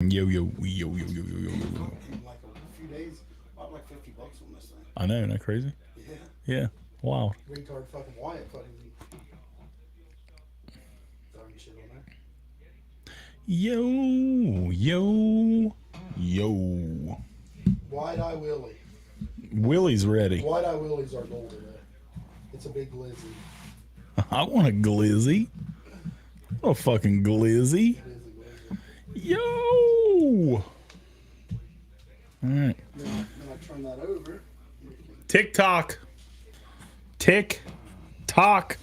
Yo, yo, yo, yo, yo, yo, yo, yo. In like a few days, bought like $50 on this thing. I know, isn't that crazy? Yeah. Yeah. Wow. Retard fucking Wyatt fucking throwing shit on there. Yo, yo, yo. Wide Eye Willie. Willie's ready. Wide Eye Willie's our goal today. It's a big glizzy. I want a glizzy. I want a fucking glizzy. It is a glizzy. Yo. All right. Then I turn that over. TikTok. TikTok.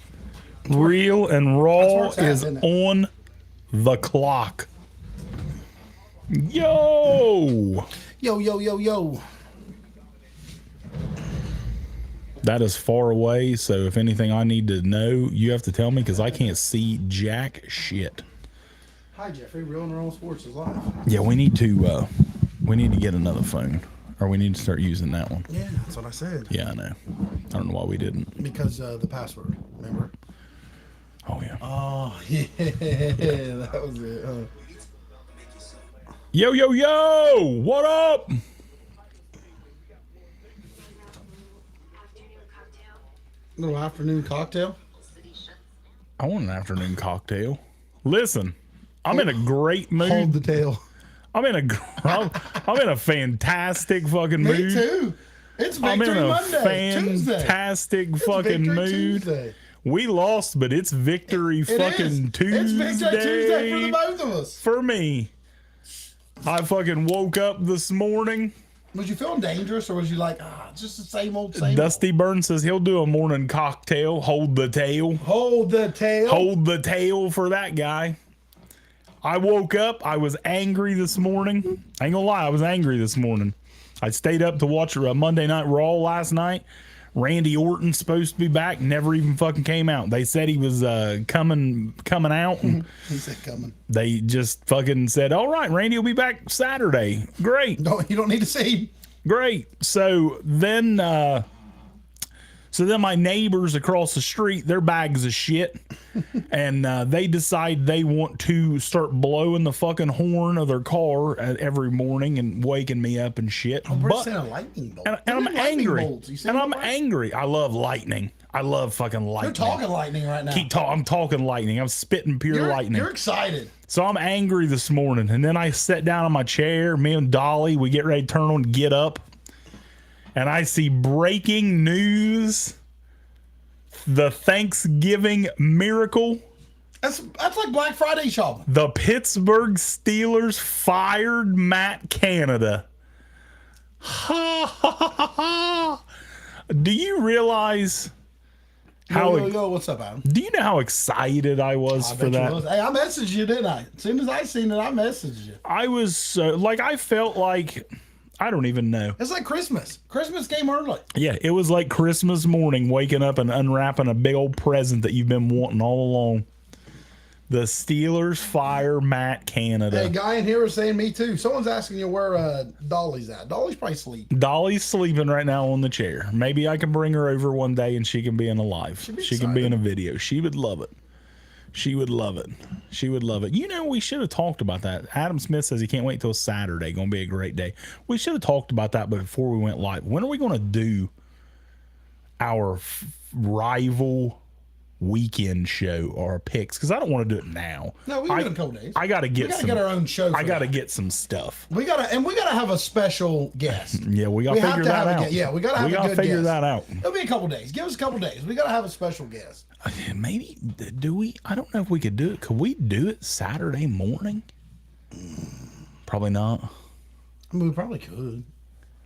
Real and raw That's where it's is at, isn't it? on the clock. Yo. Yo, yo, yo, yo. That is far away, so if anything I need to know, you have to tell me because I can't see jack shit. Hi, Jeffrey. Real and Raw Sports is live. Yeah, we need to get another phone, or we need to start using that one. Yeah, that's what I said. Yeah, I know. I don't know why we didn't. Because the password, remember? Oh yeah. Oh, yeah. That was it. Yo, yo, yo! What up? Little afternoon cocktail. I want an afternoon cocktail. Listen, I'm in a great mood. Hold the tail. I'm in a fantastic fucking Me mood. too. It's I'm Victory in a Monday. Tuesday. fantastic It's fucking Victory mood. Tuesday. We lost, but it's victory It fucking is. Tuesday. It's Victory Tuesday for the both of us. For me. I fucking woke up this morning. Was you feeling dangerous, or was you like, it's just the same old, same Dusty Burns says he'll do a morning cocktail. Hold the tail. old? Hold the tail. Hold the tail for that guy. I woke up. I was angry this morning. I ain't gonna lie. I was angry this morning. I stayed up to watch Monday Night Raw last night. Randy Orton's supposed to be back. Never even fucking came out. They said he was coming out. And He said coming. they just fucking said, all right, Randy will be back Saturday. Great. No, you don't need to see. Great. So then my neighbors across the street, they're bags of shit. And they decide they want to start blowing the fucking horn of their car every morning and waking me up and shit. We're But, saying a lightning bolt. and What I'm are lightning angry. bolts? You And I'm right? angry. I love lightning. I love fucking lightning. You're talking lightning right now. I'm talking lightning. I'm spitting pure lightning. You're excited. So I'm angry this morning. And then I sat down on my chair. Me and Dolly, we get ready to turn on Get Up. And I see breaking news. The Thanksgiving miracle. That's like Black Friday shopping. The Pittsburgh Steelers fired Matt Canada. Ha ha ha ha ha. Do you realize how? Yo, what's up, Adam? Do you know how excited I was I for bet you that? was. Hey, I messaged you, didn't I? As soon as I seen it, I messaged you. I was like, I felt like, I don't even know. It's like Christmas. Christmas came early. Yeah, it was like Christmas morning, waking up and unwrapping a big old present that you've been wanting all along. The Steelers fire Matt Canada. Hey, guy in here was saying me too. Someone's asking you where Dolly's at. Dolly's probably asleep. Dolly's sleeping right now on the chair. Maybe I can bring her over one day and she can be in a live. She can be in a video. She would love it. She would love it. She would love it. You know, we should have talked about that. Adam Smith says he can't wait till Saturday. Going to be a great day. We should have talked about that before we went live. When are we going to do our rival weekend show or our picks? Because I don't want to do it now. No, we can do it in a couple days. I got to get We gotta get our own show. I for got to that. get some stuff. We gotta have a special guest. Yeah, we got to We have figure to that have a out. guest. Yeah, we gotta have a gotta good figure guest. that out. It'll be a couple days. Give us a couple days. We gotta have a special guest. Maybe do we? I don't know if we could do it. Could we do it Saturday morning? Probably not. I mean, we probably could.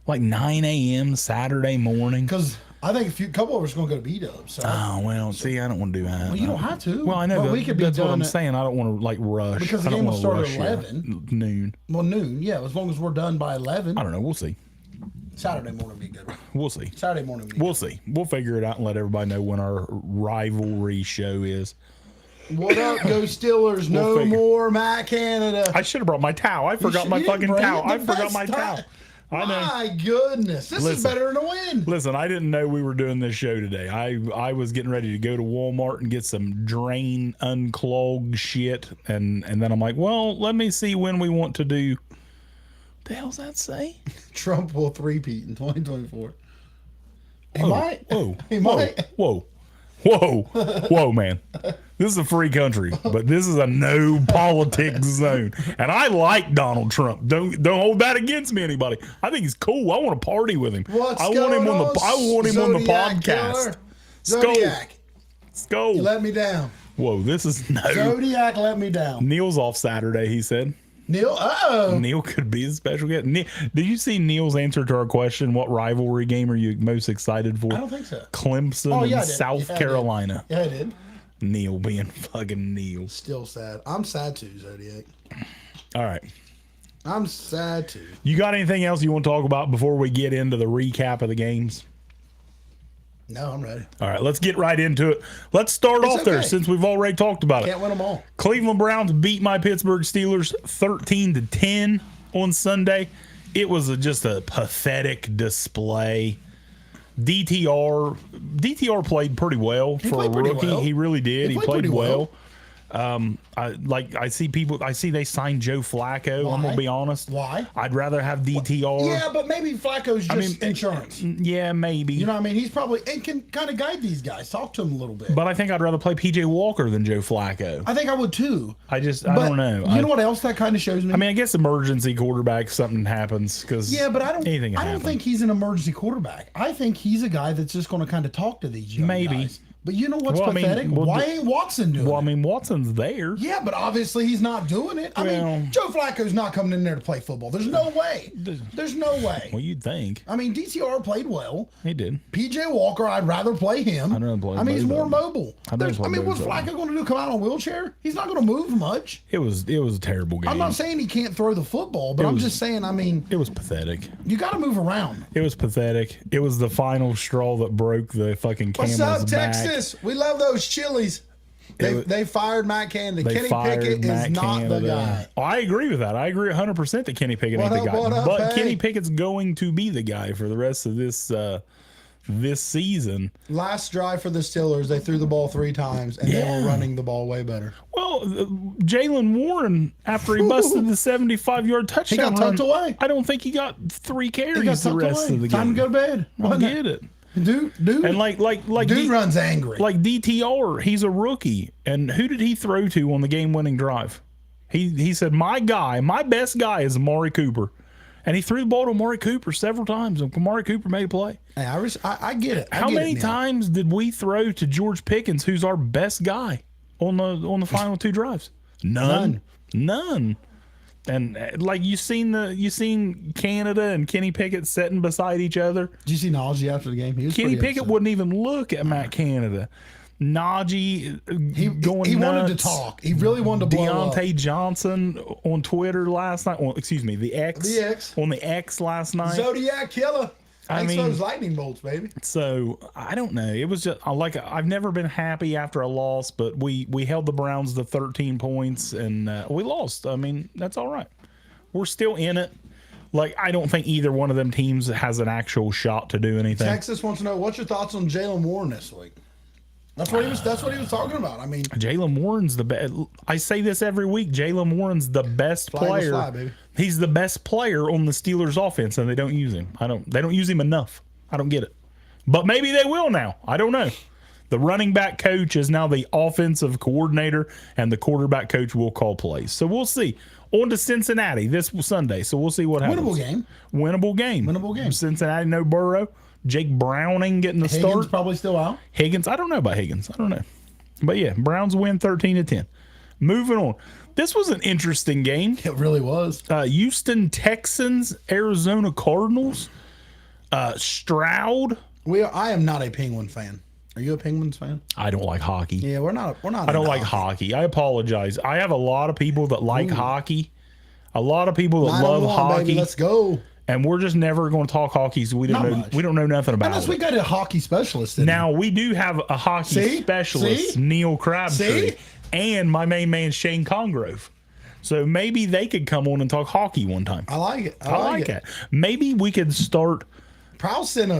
Like 9 a.m. Saturday morning. Because I think a couple of us are gonna go to B-Dubs. So. Oh well, see, I don't want to do that. Well, you don't have to. Well, I know, but we could be that's what done I'm at, saying. I don't want to like rush Because the I don't game will wanna start rush at here. 11. Noon. Well, noon. Yeah, as long as we're done by 11. I don't know. We'll see. Saturday morning would be good. We'll see. Saturday morning would be We'll see. We'll figure it out and let everybody know when our rivalry show is. good. What up, Go Steelers? No figure. more Matt Canada. I should have brought my towel. I forgot my You didn't fucking bring towel. it. I The forgot best my time- towel. I know. My goodness, this is better than a win. Listen, I didn't know we were doing this show today. I was getting ready to go to Walmart and get some drain unclogged shit, and then I'm like, well, let me see when we want to do. The hell's that say? Trump will three-peat in 2024. He Whoa, might. Whoa. He whoa, might. Whoa. Whoa. Whoa, man. This is a free country, but this is a no politics zone. And I like Donald Trump. Don't hold that against me, anybody. I think he's cool. I want to party with him. What's I want him on the Zodiac podcast. killer? Skull. Zodiac, Skull. you let me down. Whoa, this is no. Zodiac let me down. Neil's off Saturday, he said. Neil, Neil could be a special guest. Did you see Neil's answer to our question? What rivalry game are you most excited for? I don't think so. Clemson and I did. South Carolina. Yeah, I did. Neil being fucking Neil. Still sad. I'm sad too, Zodiac. All right. I'm sad too. You got anything else you want to talk about before we get into the recap of the games? No, I'm ready. All right, let's get right into it. Let's start off there since we've already talked about it. Can't win them all. Cleveland Browns beat my Pittsburgh Steelers 13-10 on Sunday. It was just a pathetic display. DTR played pretty well for a rookie. Well. He really did. He played well. well. I see they signed Joe Flacco. Why? I'm gonna be honest. Why? I'd rather have DTR. Yeah, but maybe Flacco's just insurance. Yeah, maybe. You know what I mean? He's probably and can kind of guide these guys. Talk to them a little bit. But I think I'd rather play PJ Walker than Joe Flacco. I think I would too. I don't know. You know what else that kind of shows me? I mean, I guess emergency quarterback, something happens because but I don't happen. think he's an emergency quarterback. I think he's a guy that's just going to kind of talk to these young guys. But you know what's pathetic? Why ain't Watson doing it? Well, I mean, Watson's there. Yeah, but obviously he's not doing it. I mean, Joe Flacco's not coming in there to play football. There's no way. There's no way. Well, you'd think. I mean, DTR played well. He did. PJ Walker, I'd rather play him. I'd rather play I mean, he's more both. mobile. I'd rather play both what's of them. Flacco going to do? Come out on a wheelchair? He's not going to move much. It was a terrible game. I'm not saying he can't throw the football, but I'm just saying, I mean, it was pathetic. you got to move around. It was pathetic. It was the final straw that broke the fucking camel's What's up, back. Texas? We love those chilies. They fired Matt Canada. Kenny Pickett is not the guy. Oh, I agree with that. I agree 100% that Kenny Pickett ain't the guy. But Kenny Pickett's going to be the guy for the rest of this season. Last drive for the Steelers, they threw the ball 3 times, and they were running the ball way better. Well, Jaylen Warren, after he busted the 75-yard touchdown, he got tucked away. I don't think he got 3 carries the rest of the game. Time to go to bed. I get it. Dude, and like dude runs angry. Like DTR, he's a rookie, and who did he throw to on the game-winning drive? He said, my best guy is Amari Cooper, and he threw the ball to Amari Cooper several times, and Amari Cooper made a play. Hey, I get it. How many times did we throw to George Pickens, who's our best guy, on the final 2 drives? None. And like you seen Canada and Kenny Pickett sitting beside each other. Did you see Najee after the game? Kenny Pickett wouldn't even look at Matt Canada. Najee he wanted to talk. He really wanted to blow Deontay up. Johnson on Twitter last night. Well, excuse me, the X on the X last night. Zodiac killer. I mean, those lightning bolts, baby. So I don't know. It was just like I've never been happy after a loss, but we held the Browns to 13 points and we lost. I mean, that's all right. We're still in it. Like I don't think either one of them teams has an actual shot to do anything. Texas wants to know what's your thoughts on Jaylen Warren this week. That's what he was talking about. I mean, Jaylen Warren's the best. I say this every week. Jaylen Warren's the best player. Baby. He's the best player on the Steelers offense, and they don't use him. They don't use him enough. I don't get it. But maybe they will now. I don't know. The running back coach is now the offensive coordinator, and the quarterback coach will call plays. So we'll see. On to Cincinnati this Sunday. So we'll see what happens. Winnable game. Cincinnati, no Burrow. Jake Browning getting the Higgins start. Probably still out. Higgins, I don't know about Higgins. I don't know. But yeah, Browns win 13-10. Moving on. This was an interesting game. It really was. Houston Texans, Arizona Cardinals. Stroud. I am not a Penguin fan. Are you a Penguins fan? I don't like hockey. Yeah, we're not. I don't like hockey. I apologize. I have a lot of people that like hockey. A lot of people that love hockey. Baby, let's go. And we're just never going to talk hockey, so we don't know nothing about Unless it. we got a hockey specialist. Now we do have a hockey specialist, Neil Crabtree, and my main man Shane Congrove. So maybe they could come on and talk hockey one time. I like it. I like it. Maybe we could start. Prowl sent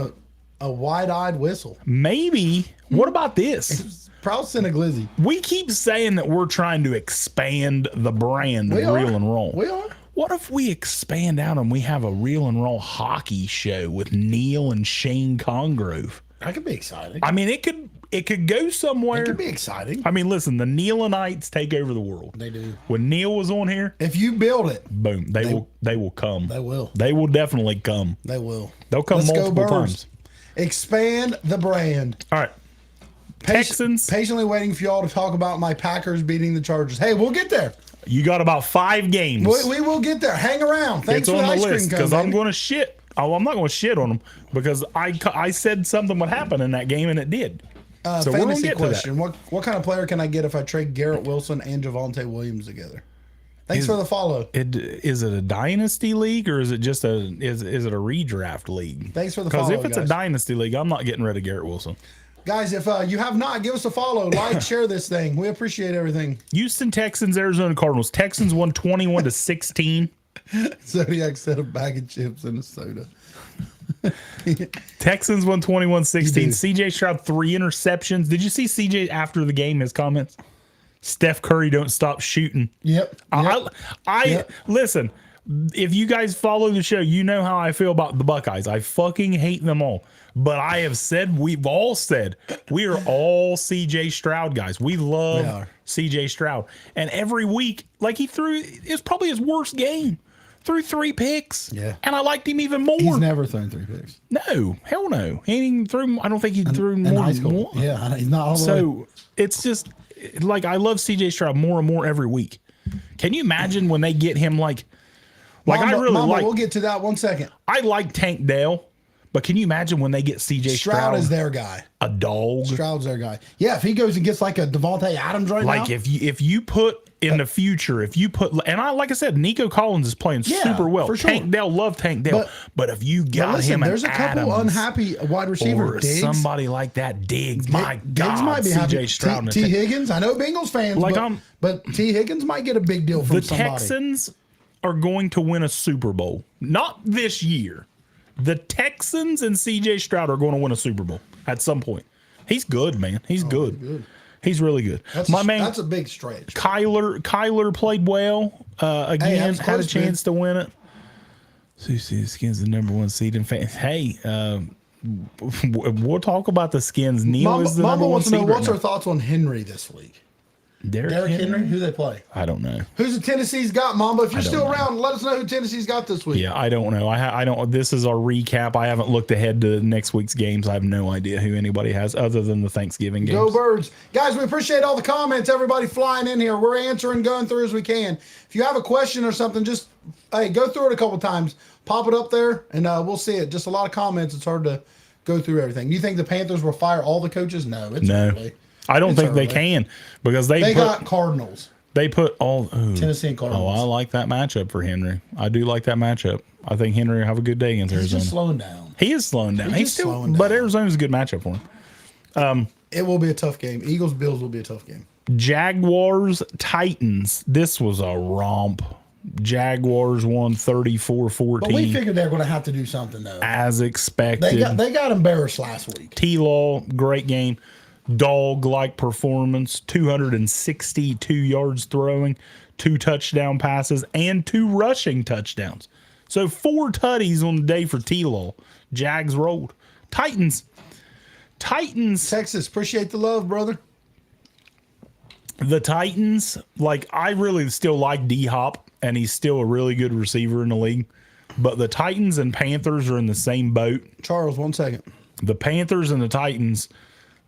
a wide-eyed whistle. Maybe. What about this? Prowl sent a glizzy. We keep saying that we're trying to expand the brand of Real and Roll. We are. What if we expand out and we have a Real and Roll hockey show with Neil and Shane Congrove? That could be exciting. I mean, it could go somewhere. It could be exciting. I mean, listen, the Neilanites take over the world. They do. When Neil was on here, if you build it, boom, they will come. They will. They will definitely come. They will. They'll come multiple times. Expand the brand. All right. Texans. Patiently waiting for y'all to talk about my Packers beating the Chargers. Hey, we'll get there. You got about 5 games. We will get there. Hang around. Thanks it's for on the the ice list cream because cone, I'm going to shit. Oh, I'm not going to shit on them because I said something would happen in that game and it did. So fantasy question: What kind of player can I get if I trade Garrett Wilson and Javonte Williams together? Thanks for the follow. Is it a dynasty league or is it just is it a redraft league? Thanks for the follow. Because if it's a dynasty league, I'm not getting rid of Garrett Wilson. Guys, if you have not, give us a follow, like, share this thing. We appreciate everything. Houston Texans, Arizona Cardinals. Texans won 21-16. Zodiac said a bag of chips and a soda. Texans won 21-16. CJ Stroud 3 interceptions. Did you see CJ after the game, his comments? Steph Curry don't stop shooting. Yep. Listen, if you guys follow the show, you know how I feel about the Buckeyes. I fucking hate them all. But I have said, we've all said, we are all CJ Stroud guys. We love CJ Stroud. And every week, like it's probably his worst game. Threw 3 picks. Yeah. And I liked him even more. He's never thrown 3 picks. No. Hell no. He ain't even threw, I don't think he threw more than one. Yeah. He's not all the way. It's just, like, I love CJ Stroud more and more every week. Can you imagine when they get him like Mamba, I really like. We'll get to that 1 second. I like Tank Dell. But can you imagine when they get CJ Stroud? Is their guy. A dog. Stroud's their guy. Yeah, if he goes and gets like a Devontae Adams right now. Like if you put in the future, and like I said, Nico Collins is playing super well. For sure. Tank Dell, love Tank Dell. But if you got him, there's a couple unhappy wide receivers. Or somebody like that, Diggs. My God, Diggs might be CJ Stroud. T. Higgins. I know Bengals fans, but T. Higgins might get a big deal from somebody. The Texans are going to win a Super Bowl. Not this year. The Texans and CJ Stroud are going to win a Super Bowl at some point. He's good, man. He's good. He's really good. That's a big stretch. Kyler played well again. Had a chance to win it. Susie Skins the #1 seed in fans. Hey, we'll talk about the Skins. Neil is the Mama #1 wants to seed. know what's our thoughts on Henry this week. Derrick Henry? Who they play? I don't know. Who's the Tennessee's got, Mamba? If you're still around, let us know who Tennessee's got this week. Yeah, I don't know. I don't. This is our recap. I haven't looked ahead to next week's games. I have no idea who anybody has other than the Thanksgiving games. Go Birds. Guys, we appreciate all the comments, everybody flying in here. We're answering, going through as we can. If you have a question or something, just go through it a couple times. Pop it up there, and we'll see it. Just a lot of comments. It's hard to go through everything. You think the Panthers will fire all the coaches? No. Early. I don't think they can because they got Cardinals. They put all Tennessee and Cardinals. Oh, I like that matchup for Henry. I do like that matchup. I think Henry will have a good day against Arizona. He's just slowing down. He is slowing down. He's still slowing down. But Arizona's a good matchup for him. It will be a tough game. Eagles Bills will be a tough game. Jaguars Titans. This was a romp. Jaguars won 34-14. But we figured they're going to have to do something though. As expected. They got embarrassed last week. T-Law, great game. Dog-like performance, 262 yards throwing, 2 touchdown passes, and 2 rushing touchdowns. So 4 tutties on the day for T-Law. Jags rolled. Titans. Texas, appreciate the love, brother. The Titans, I really still like D-Hop, and he's still a really good receiver in the league. But the Titans and Panthers are in the same boat. Charles, 1 second. The Panthers and the Titans,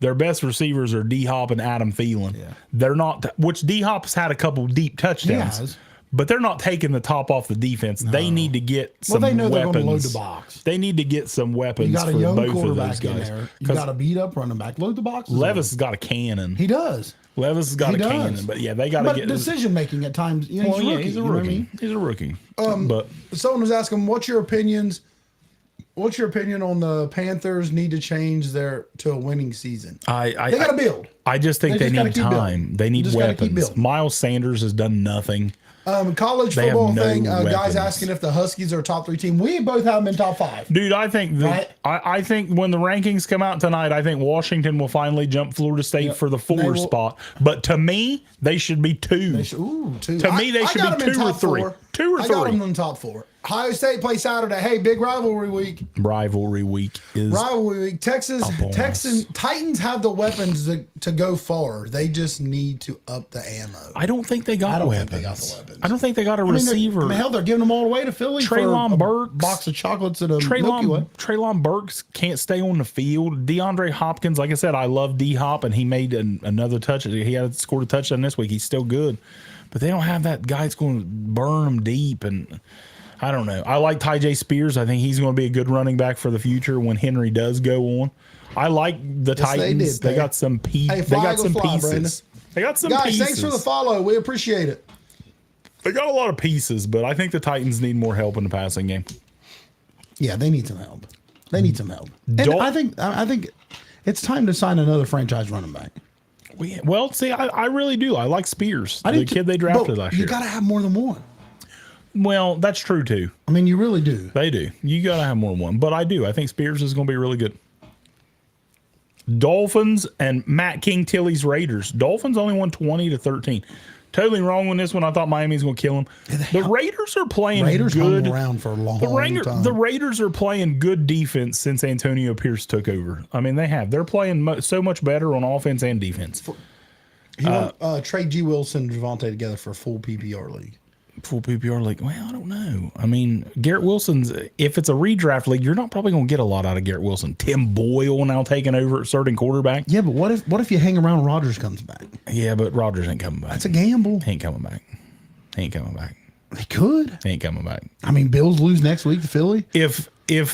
their best receivers are D-Hop and Adam Thielen. Yeah. They're not, which D-Hop's had a couple deep touchdowns, but they're not taking the top off the defense. No. They need to get some weapons. They're going to load the box. They need to get some weapons for both of those guys. You got a beat up running back. Load the box. Levis has got a cannon. He does. Levis has got a cannon, but yeah, they got to get decision making at times. You know, he's a rookie. He's a rookie. But someone was asking, what's your opinion on the Panthers need to change to a winning season? They got to build. I just think they need time. They need weapons. Miles Sanders has done nothing. College They have football no thing. Guys weapons. asking if the Huskies are a top 3 team. We both have them in top 5. Dude, I think Right. I think when the rankings come out tonight, I think Washington will finally jump Florida State for the 4 spot. But to me, they should be 2. Ooh, 2. To me, they I should got be them in 2 or top 3. 4. 2 or I got 3. them in top 4. Ohio State play Saturday. Hey, big rivalry week. Rivalry week is Rivalry week. Texans, us. Titans have the weapons to go far. They just need to up the ammo. I don't think they got I don't weapons. think they got the weapons. I don't think they got a receiver. Hell, they're giving them all away to Philly Treylon for a Burks. box of chocolates at a Milky Way. Treylon Burks can't stay on the field. DeAndre Hopkins, like I said, I love D Hop, and he made another touch. He had scored a touchdown this week. He's still good, but they don't have that guy that's going to burn them deep. And I don't know. I like Tyjae Spears. I think he's going to be a good running back for the future when Henry does go on. I like the Titans. They got some pieces. Brandon. They got some Guys, pieces. thanks for the follow. We appreciate it. They got a lot of pieces, but I think the Titans need more help in the passing game. Yeah, they need some help. They need some help. And Don't- I think it's time to sign another franchise running back. Well, see, I really do. I like Spears, I the do too, kid they drafted but last year. You got to have more than one. Well, that's true too. I mean, you really do. They do. You got to have more than one. But I do. I think Spears is going to be really good. Dolphins and Matt King Tilley's Raiders. Dolphins only won 20-13. Totally wrong on this one. I thought Miami's going to kill them. The Raiders are playing Raiders good. hung around for a long time. The Raiders are playing good defense since Antonio Pierce took over. I mean, they have. They're playing so much better on offense and defense. He want trade G. Wilson and Javante together for a full PPR league. Full PPR league. Well, I don't know. I mean, Garrett Wilson's, if it's a redraft league, you're not probably going to get a lot out of Garrett Wilson. Tim Boyle now taking over at starting quarterback. Yeah, but what if you hang around Rodgers comes back? Yeah, but Rodgers ain't coming back. That's a gamble. He ain't coming back. He ain't coming back. They could. He ain't coming back. I mean, Bills lose next week to Philly. If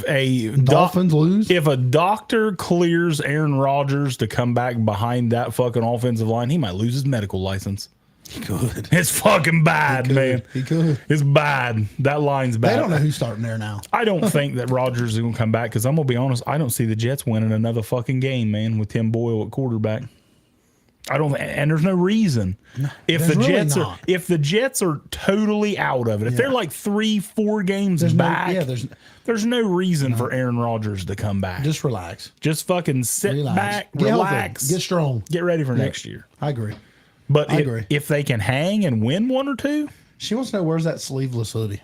a Dolphins lose. If a doctor clears Aaron Rodgers to come back behind that fucking offensive line, he might lose his medical license. He could. It's fucking bad, man. He could. It's bad. That line's bad. They don't know who's starting there now. I don't think that Rodgers is going to come back because I'm going to be honest. I don't see the Jets winning another fucking game, man, with Tim Boyle at quarterback. I don't, and there's no reason. If the Jets are totally out of it, if they're like 3-4 games back, there's no reason for Aaron Rodgers to come back. Just relax. Just fucking sit back, Get relax, healthy. Get strong. Get ready for next year. I agree. But I agree. If they can hang and win one or two, she wants to know where's that sleeveless hoodie.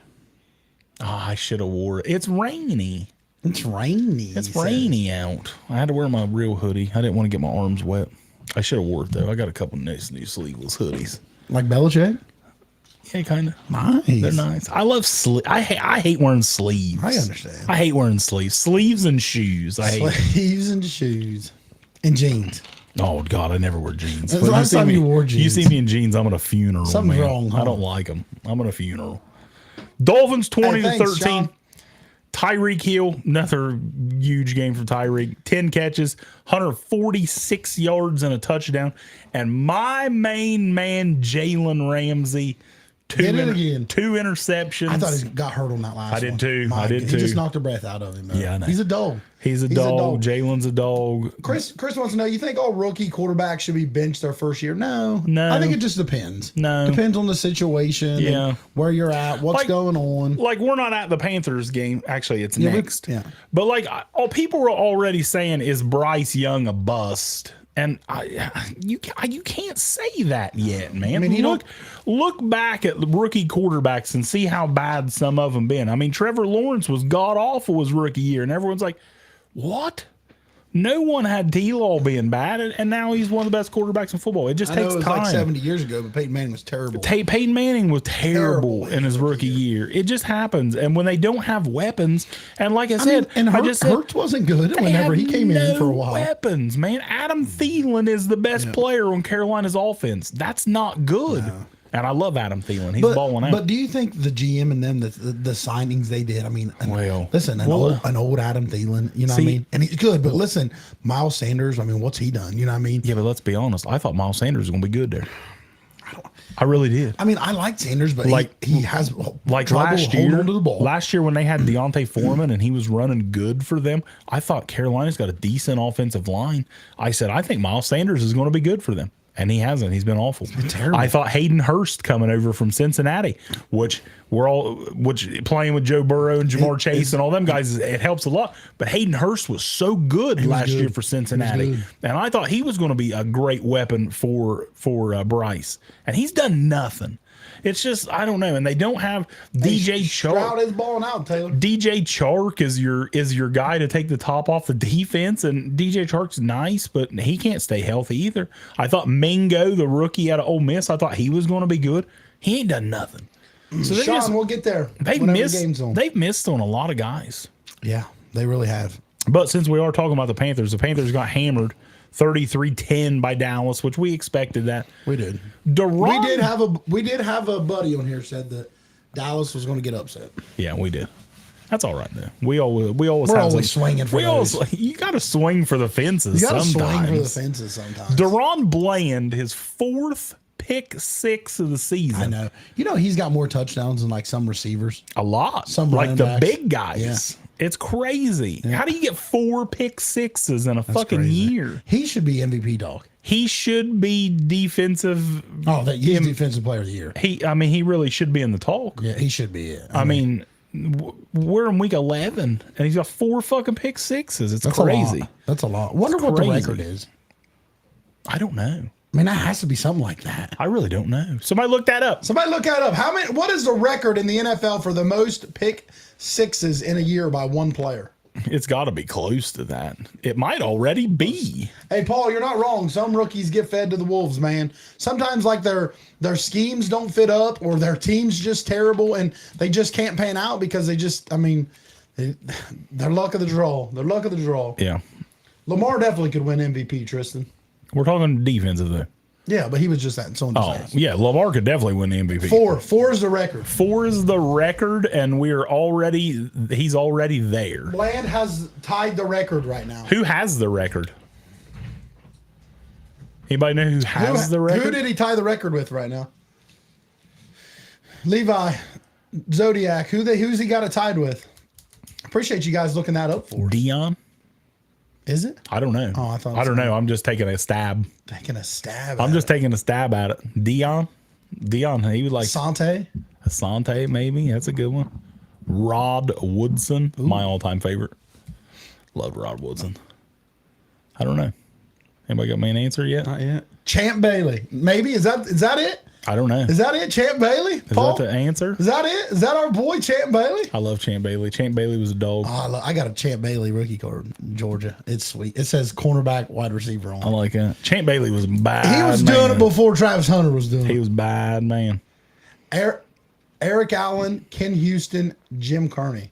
Oh, I should have wore it. It's rainy. It's rainy. It's rainy out. I had to wear my real hoodie. I didn't want to get my arms wet. I should have wore it though. I got a couple nice new sleeveless hoodies. Like Belichick? Yeah, kind of. Nice. They're nice. I love I hate wearing sleeves. I understand. I hate wearing sleeves. Sleeves and shoes. I hate. Sleeves and shoes and jeans. Oh God, I never wear jeans. That's the last time you wore jeans. You see me in jeans, I'm at a funeral. Something's man. wrong. Huh? I don't like them. I'm at a funeral. Dolphins 20-13. Sean. Tyreek Hill, another huge game for Tyreek. 10 catches, 146 yards and a touchdown. And my main man, Jalen Ramsey, two interceptions. I thought he got hurt on that last one. I did too. He just knocked the breath out of him. Man. Yeah, I know. He's a dog. He's a dog. Jalen's a dog. Chris wants to know, you think all rookie quarterbacks should be benched their first year? No. I think it just depends. Depends on the situation. Yeah. And where you're at, what's going on. Like, we're not at the Panthers game. Actually, it's next. Yeah. But, like, all people were already saying, is Bryce Young a bust? And you can't say that yet, man. I mean, look back at the rookie quarterbacks and see how bad some of them been. I mean, Trevor Lawrence was god awful his rookie year, and everyone's like, "What?" No one had T-Law being bad, and now he's one of the best quarterbacks in football. It just takes time. It was like 70 years ago, but Peyton Manning was terrible. Peyton Manning was terrible in his rookie year. It just happens. And when they don't have weapons, and like I said, Hurts wasn't good whenever he came in for a while. Weapons, man. Adam Thielen is the best player on Carolina's offense. That's not good. No. And I love Adam Thielen. He's balling out. But do you think the GM and them, the signings they did? I mean, listen, an old Adam Thielen, you know what I mean? And he's good, but listen, Miles Sanders, I mean, what's he done? You know what I mean? Yeah, but let's be honest. I thought Miles Sanders was going to be good there. I really did. I mean, I like Sanders, but he has like last year. To the ball. Last year when they had Deontay Foreman and he was running good for them, I thought Carolina's got a decent offensive line. I said, I think Miles Sanders is going to be good for them. And he hasn't. He's been awful. terrible. I thought Hayden Hurst coming over from Cincinnati, which playing with Joe Burrow and Jamar Chase and all them guys, it helps a lot. But Hayden Hurst was so good last year for Cincinnati, and I thought he was going to be a great weapon for Bryce, and he's done nothing. It's just, I don't know, and they don't have DJ Chark. Stroud is balling out, Taylor. DJ Chark is your guy to take the top off the defense, and DJ Chark's nice, but he can't stay healthy either. I thought Mingo, the rookie out of Ole Miss, I thought he was going to be good. He ain't done nothing. So Sean, we'll get there. They've missed on a lot of guys. Yeah, they really have. But since we are talking about the Panthers got hammered 33-10 by Dallas, which we expected that. We did. We did have a buddy on here said that Dallas was going to get upset. Yeah, we did. That's all right though. We're always swinging for those. You got to swing for the fences. You got to swing for the fences sometimes. DaRon Bland, his 4th pick 6 of the season. I know. You know he's got more touchdowns than like some receivers. A lot. Some like the backs. big guys. Yeah. It's crazy. Yeah. How do you get 4 pick 6s in a fucking year? He should be MVP dog. He should be defensive. Oh, he's defensive player of the year. He really should be in the talk. Yeah, he should be it. I mean, we're in week 11 and he's got 4 fucking pick 6s. It's crazy. That's a lot. Wonder what the record is. I don't know. I mean, that has to be something like that. I really don't know. Somebody look that up. What is the record in the NFL for the most pick 6s in a year by one player? It's got to be close to that. It might already be. Hey, Paul, you're not wrong. Some rookies get fed to the wolves, man. Sometimes like their schemes don't fit up or their team's just terrible and they just can't pan out because they're luck of the draw. They're luck of the draw. Yeah. Lamar definitely could win MVP, Tristan. We're talking defensive though. Yeah, but he was just that. Yeah, Lamar could definitely win the MVP. 4 is the record. 4 is the record, and he's already there. Bland has tied the record right now. Who has the record? Anybody know who has the record? Who did he tie the record with right now? Levi, Zodiac. Who's he got it tied with? Appreciate you guys looking that up for. Dion. Is it? I don't know. Oh, I don't know. I'm just taking a stab. Taking a stab. I'm just taking a stab at it. Dion. He was like Asante, maybe. That's a good one. Rod Woodson, my all-time favorite. Love Rod Woodson. I don't know. Anybody got me an answer yet? Not yet. Champ Bailey, maybe. Is that it? I don't know. Is that it, Champ Bailey? Paul? Is that the answer? Is that it? Is that our boy, Champ Bailey? I love Champ Bailey. Champ Bailey was a dog. Oh, I got a Champ Bailey rookie card in Georgia. It's sweet. It says cornerback, wide receiver on it. I like that. Champ Bailey was bad. He was doing it before Travis Hunter was doing it. He was bad, man. Eric Allen, Ken Houston, Jim Kearney.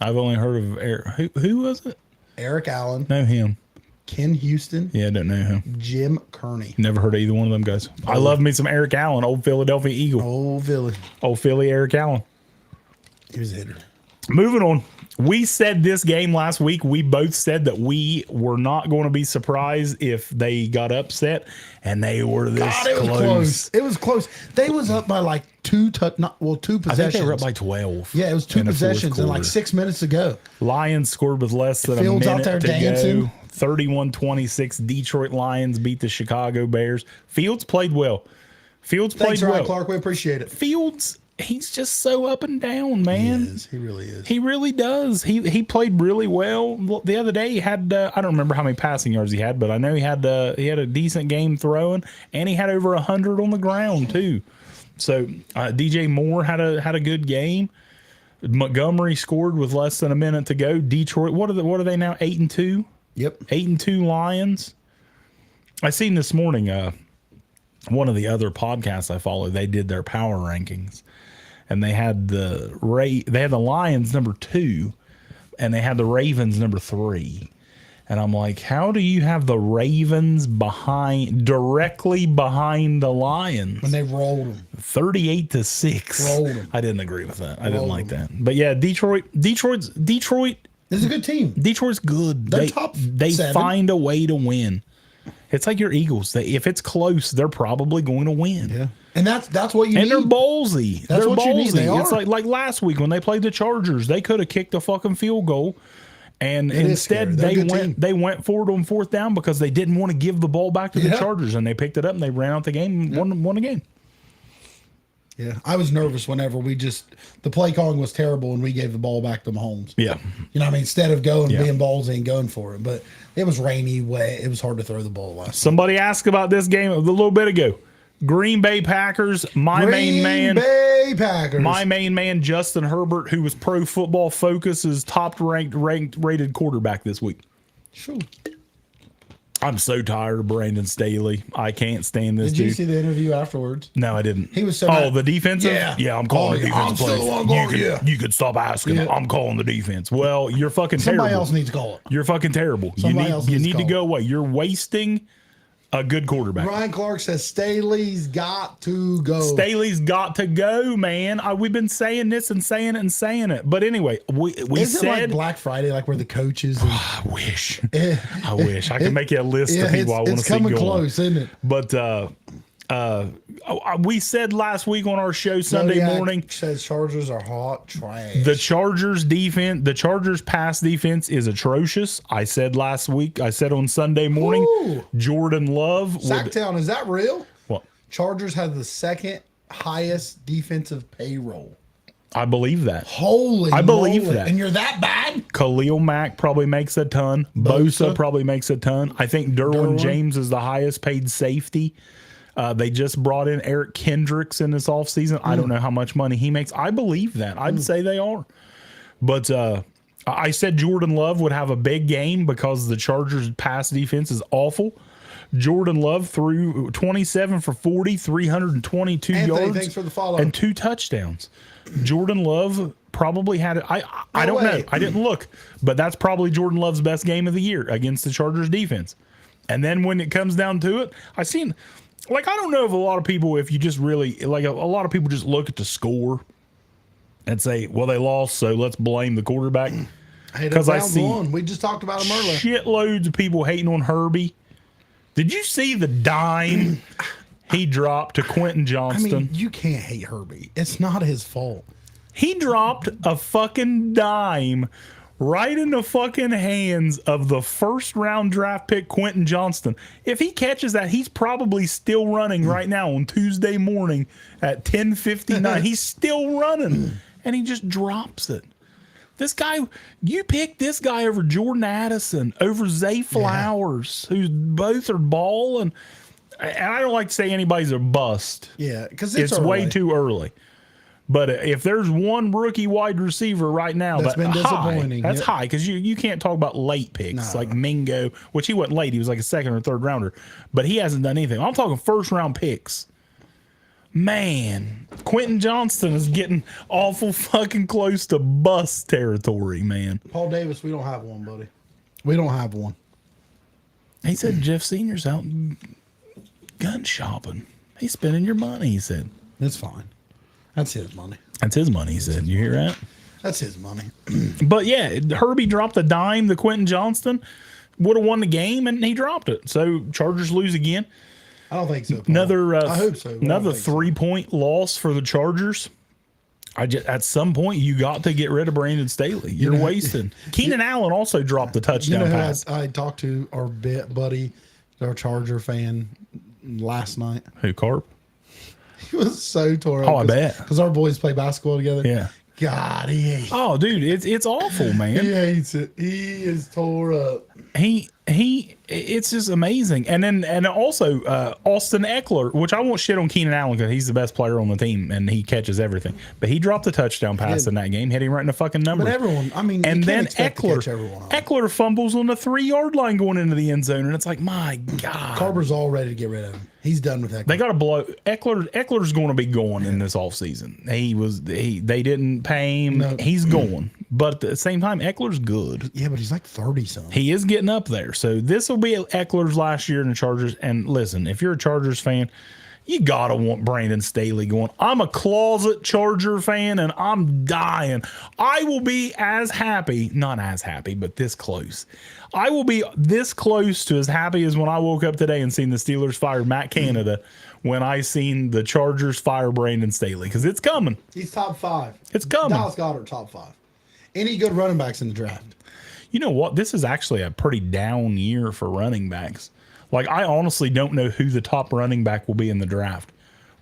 I've only heard of Eric. Who was it? Eric Allen. Know him. Ken Houston. Yeah, I don't know him. Jim Kearney. Never heard of either one of them guys. I love me some Eric Allen, old Philadelphia Eagle. Old Philly Eric Allen. He was a hitter. Moving on. We said this game last week. We both said that we were not going to be surprised if they got upset, and they were this close. It was close. They was up by like two possessions. I think they were up by 12. Yeah, it was 2 possessions and like 6 minutes to go. Lions scored with less than Fields a minute out there to dancing. go. 31-26. Detroit Lions beat the Chicago Bears. Fields played well. Thanks, Ryan Clark. We appreciate it. Fields, he's just so up and down, man. He really is. He really does. He played really well. The other day he had I don't remember how many passing yards he had, but I know he had a decent game throwing, and he had over 100 on the ground too. So DJ Moore had a good game. Montgomery scored with less than a minute to go. Detroit, what are they now? 8-2. Yep. 8-2 Lions. I seen this morning. One of the other podcasts I follow, they did their power rankings, and they had the Lions number 2, and they had the Ravens number 3. And I'm like, how do you have the Ravens directly behind the Lions? When they rolled them 38-6. Rolled them. I didn't agree with that. I didn't like that. But yeah, Detroit. It's a good team. Detroit's good. They're top 7. Find a way to win. It's like your Eagles. If it's close, they're probably going to win. Yeah. And that's what you need. And they're ballsy. That's they're what ballsy. you need. They are. It's like last week when they played the Chargers. They could have kicked a fucking field goal And It is scary. instead They're a good they team. went forward on fourth down because they didn't want to give the ball back to the Yeah. Chargers, and they picked it up and they ran out the game and won the game. Yeah, I was nervous whenever the play calling was terrible and we gave the ball back to Mahomes. Yeah. You know what I mean? Instead of going Yeah. being ballsy and going for it. But it was rainy, wet. It was hard to throw the ball last Somebody asked about this game a little bit ago. Green Bay Packers, my main man. Bay Packers. My main man, Justin Herbert, who was Pro Football Focus's top rated quarterback this week. Sure. I'm so tired of Brandon Staley. I can't stand this Did you dude. see the interview afterwards? No, I didn't. He was so Oh, mad. the defensive? Yeah. I'm calling Oh, the yeah, I'm defensive still plays. the one calling, yeah. You could stop asking. Yeah. I'm calling the defense. Well, you're fucking Somebody terrible. else needs to call it. You're fucking terrible. Somebody else You needs need to to call go away. You're wasting a good quarterback. Ryan Clark says Staley's got to go. Staley's got to go, man. We've been saying this and saying it and saying it. But anyway, we Isn't it said like Black Friday, like where the coaches and I wish. I wish I could make you a list of people I want to it's see coming go on. close, isn't it? But we said last week on our show Sunday Zodiac morning, says Chargers are hot trash. the Chargers defense, the Chargers pass defense is atrocious. I said last week, I said on Sunday morning, Ooh. Jordan Love would Sacktown, is that real? what? Chargers have the second highest defensive payroll. I believe that. Holy I believe moly. that. And you're that bad? Khalil Mack probably makes a ton. Bosa probably makes a ton. I think Derwin Derwin. James is the highest paid safety. They just brought in Eric Kendricks in this offseason. I don't know how much money he makes. I believe that. I'd say they are. But I said Jordan Love would have a big game because the Chargers' pass defense is awful. Jordan Love threw 27 for 40, 322 Anthony, yards, thanks for the follow. and 2 touchdowns. Jordan Love probably had it. I don't know. way. I didn't look, but that's probably Jordan Love's best game of the year against the Chargers defense. And then when it comes down to it, I don't know if a lot of people, if you just really, like a lot of people just look at the score and say, well, they lost, so let's blame the quarterback. Hey, 'Cause I Browns see won. We just talked about him earlier. Shitloads of people hating on Herbie. Did you see the dime he dropped to Quentin I Johnston? mean, you can't hate Herbie. It's not his fault. He dropped a fucking dime right in the fucking hands of the first round draft pick, Quentin Johnston. If he catches that, he's probably still running right now on Tuesday morning at 10:59. He's still running, and he just drops it. This guy, you picked this guy over Jordan Addison, over Zay Flowers, who both are balling. And I don't like to say anybody's a bust. Yeah, because It's way early. too early. But if there's one rookie wide receiver right now That's been disappointing. That's Yep. high because you can't talk about late picks like Mingo, which he wasn't late. He was like a second or third rounder, but he hasn't done anything. I'm talking first round picks. Man, Quentin Johnston is getting awful fucking close to bust territory, man. Paul Davis, we don't have one, buddy. We don't have one. He said Jeff Senior's out gun shopping. He's spending your money, he said. It's fine. That's his money. That's his money, he said. You hear that? That's his money. But yeah, Herbie dropped a dime to Quentin Johnston, would have won the game, and he dropped it. So Chargers lose again. I don't think so. Paul. Another I hope so. but I another don't think so. 3-point loss for the Chargers. At some point you got to get rid of Brandon Staley. You're wasting. Keenan Allen also dropped the You touchdown know who pass. I talked to our buddy, our Charger fan last night. Who, Carp? He was so tore up. Oh, I bet. Because our boys play basketball together. Yeah. God, he hates it. Oh, dude, it's awful, man. He hates it. He is tore up. It's just amazing. And also Austin Eckler, which I won't shit on Keenan Allen because he's the best player on the team and he catches everything. But he dropped the touchdown pass in that game, hit him right in the fucking number. But everyone, I mean, and you then can't expect to catch everyone. Eckler fumbles on the 3-yard line going into the end zone, and it's like, my God. Carver's all ready to get rid of him. He's done with that. They got to blow Eckler's going to be going in this offseason. They didn't pay him. No. He's going. But at the same time, Eckler's good. Yeah, but he's like 30 something. He is getting up there. So this will be Eckler's last year in the Chargers. And listen, if you're a Chargers fan, you got to want Brandon Staley going. I'm a closet Charger fan, and I'm dying. I will be as happy, not as happy, but this close. I will be this close to as happy as when I woke up today and seen the Steelers fire Matt Canada when I seen the Chargers fire Brandon Staley, because it's coming. He's top 5. It's coming. Dallas Goedert, top 5. Any good running backs in the draft? You know what? This is actually a pretty down year for running backs. Like, I honestly don't know who the top running back will be in the draft.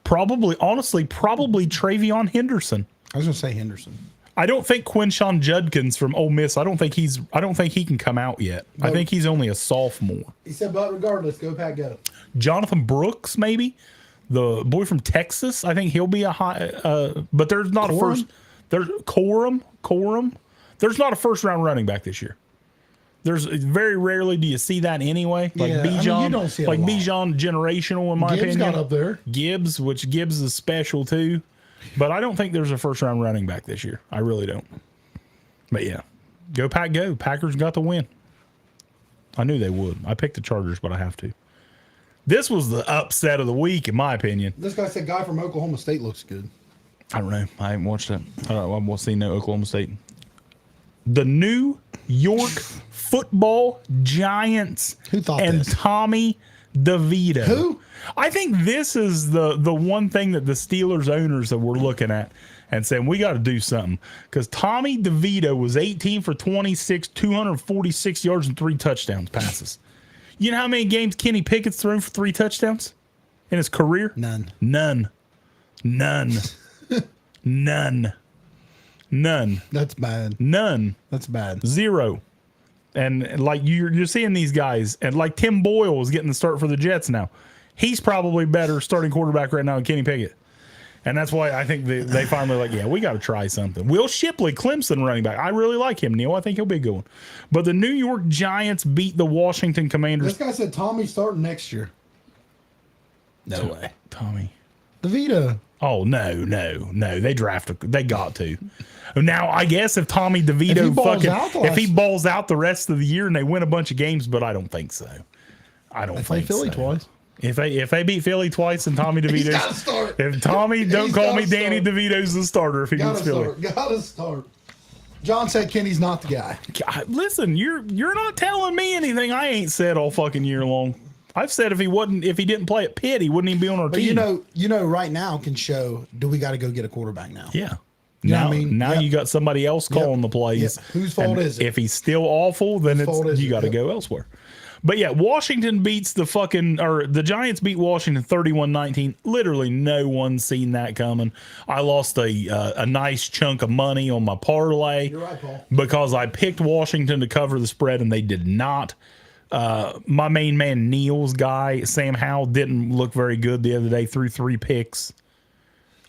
Probably Travion Henderson. I was going to say Henderson. I don't think Quinshon Judkins from Ole Miss. I don't think he can come out yet. I think he's only a sophomore. He said, but regardless, go Pack, go. Jonathan Brooks, maybe the boy from Texas. I think he'll be a high. But there's not a first. There's Corum. There's not a first round running back this year. There's very rarely do you see that anyway. Like Bijan, you don't see it like a lot. Bijan generational in my Gibbs opinion. got up there. Gibbs is special too. But I don't think there's a first round running back this year. I really don't. But yeah, go Pack, go. Packers got the win. I knew they would. I picked the Chargers, but I have to. This was the upset of the week, in my opinion. This guy said guy from Oklahoma State looks good. I don't know. I haven't watched that. I haven't seen no Oklahoma State. The New York Football Giants Who thought and this? Tommy DeVito. Who? I think this is the one thing that the Steelers owners that we're looking at and saying we got to do something, because Tommy DeVito was 18 for 26, 246 yards and 3 touchdowns passes. You know how many games Kenny Pickett's thrown for 3 touchdowns in his career? None. None. That's bad. None. That's bad. 0. And like you're seeing these guys, and like Tim Boyle is getting the start for the Jets now. He's probably better starting quarterback right now than Kenny Pickett. And that's why I think they finally like, yeah, we got to try something. Will Shipley, Clemson running back. I really like him, Neil. I think he'll be a good one. But the New York Giants beat the Washington Commanders. This guy said Tommy's starting next year. No way. Tommy. DeVito. Oh, no. They drafted. They got to. Now, I guess if Tommy DeVito If he balls out the rest of the year and they win a bunch of games, but I don't think so. I don't They play think Philly so. twice. If they beat Philly twice and Tommy He's gotta DeVito's, start. if Tommy don't He's call me gotta Danny start. DeVito's the starter if he beats Philly. Gotta start. John said Kenny's not the guy. Listen, you're not telling me anything I ain't said all fucking year long. I've said if he didn't play at Pitt, he wouldn't even be on our But team. you know, right now can show. Do we got to go get a quarterback now? Yeah. You know Now, what I mean? now Yep. you got somebody else calling the plays. Yep. Whose fault And is it? If he's still awful, then fault is you it? got to Yep. go elsewhere. But yeah, Washington beats the Giants beat Washington 31-19. Literally no one seen that coming. I lost a nice chunk of money on my parlay. You're right, Paul. Because I picked Washington to cover the spread and they did not. My main man Neil's guy, Sam Howell, didn't look very good the other day, threw 3 picks.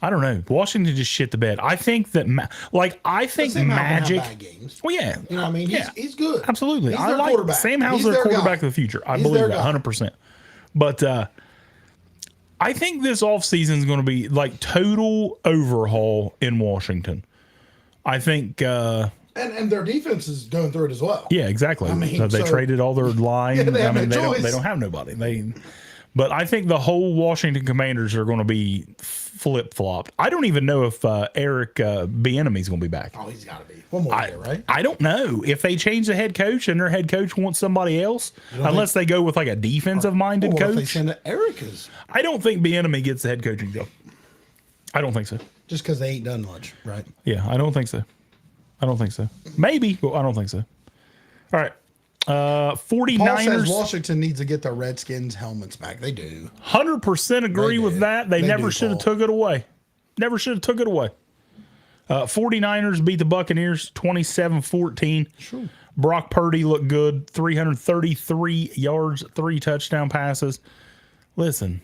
I don't know. Washington just shit the bed. I think that, Sam Howell can have Magic. bad games. Well, yeah. You know what I mean? He's good. Absolutely. He's I their like quarterback. Sam Howell's He's their their quarterback guy. of the future. I He's believe their that guy. 100%. But I think this offseason is going to be like total overhaul in Washington. I think. And their defense is going through it as well. Yeah, exactly. I mean, They so- traded all their line. Yeah, they have no they choice. don't have nobody. But I think the whole Washington Commanders are going to be flip flopped. I don't even know if Eric Bieniemy's going to be back. Oh, he's got to be. One more year, right? I don't know if they change the head coach and their head coach wants somebody else, unless they go with like a defensive minded What if they coach. send Erica's? I don't think Bieniemy gets the head coaching job. I don't think so. Just because they ain't done much, right? Yeah, I don't think so. Maybe, but I don't think so. All right. Paul 49ers. says Washington needs to get their Redskins helmets back. They do. 100% agree They with do. that. They They never do, should have Paul. took it away. 49ers beat the Buccaneers 27-14. Sure. Brock Purdy looked good. 333 yards, 3 touchdown passes. Listen,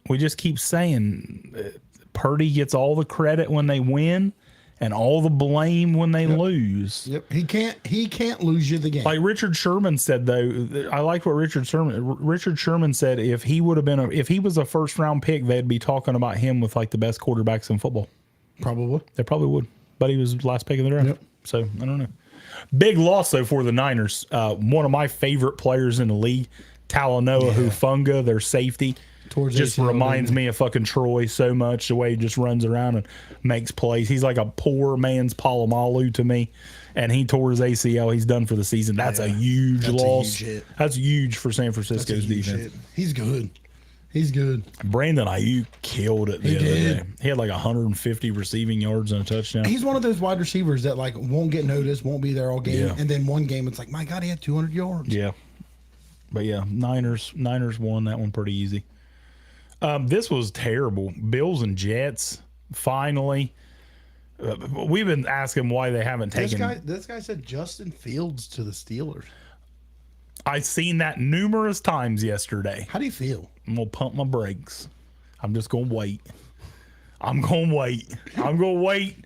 we just keep saying Purdy gets all the credit when they win and all the blame when they lose. Yep. He can't lose you the game. Like Richard Sherman said, though, I like what Richard Sherman said. If he was a first round pick, they'd be talking about him with like the best quarterbacks in football. Probably. They probably would, but he was the last pick of the draft. Yep. So I don't know. Big loss though for the Niners. One of my favorite players in the league, Talanoa Hufanga, their safety. Towards Just ACL, reminds didn't me of fucking Troy so much, the way he just runs around and makes plays. He's like a poor man's Palomalu to me, and he tore his ACL. He's done for the season. That's a huge That's a loss. huge hit. That's huge for San Francisco's Huge defense. shit. He's good. He's good. Brandon Ayuk killed it the other day. He had like 150 receiving yards and a touchdown. He's one of those wide receivers that like won't get noticed, won't be there all game, Yeah. and then one game it's like, my God, he had 200 yards. Yeah. But yeah, Niners won that one pretty easy. This was terrible. Bills and Jets, finally. We've been asking why they haven't taken. This guy said Justin Fields to the Steelers. I've seen that numerous times yesterday. How do you feel? I'm going to pump my brakes. I'm just going to wait. I'm going to wait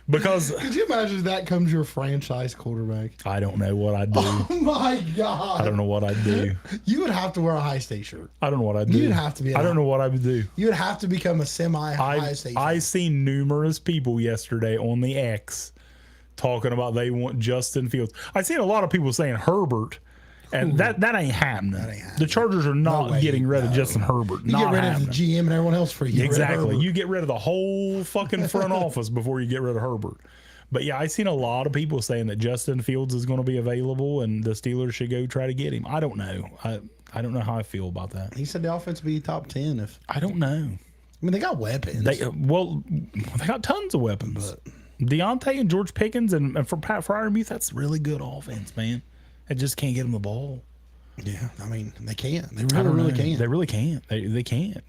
because Could you imagine if that comes your franchise quarterback? I don't know what I'd do. Oh my God. I don't know what I'd do. You would have to wear a high state shirt. I don't know what I'd do. You'd have to be. I don't know what I would do. You would have to become a semi-high state. I seen numerous people yesterday on the X talking about they want Justin Fields. I seen a lot of people saying Herbert, and that ain't happening. The Chargers are not getting rid of Justin Herbert. You get rid of the GM and everyone else for you. Exactly. You get rid of the whole fucking front office before you get rid of Herbert. But yeah, I seen a lot of people saying that Justin Fields is going to be available and the Steelers should go try to get him. I don't know. I don't know how I feel about that. He said the offense would be top 10 if. I don't know. I mean, they got weapons. They got tons of weapons. Deontay and George Pickens and for Pat Freiermuth, that's really good offense, man. It just can't get them the ball. Yeah, I mean, they can't. They really can't. They really can't. They can't.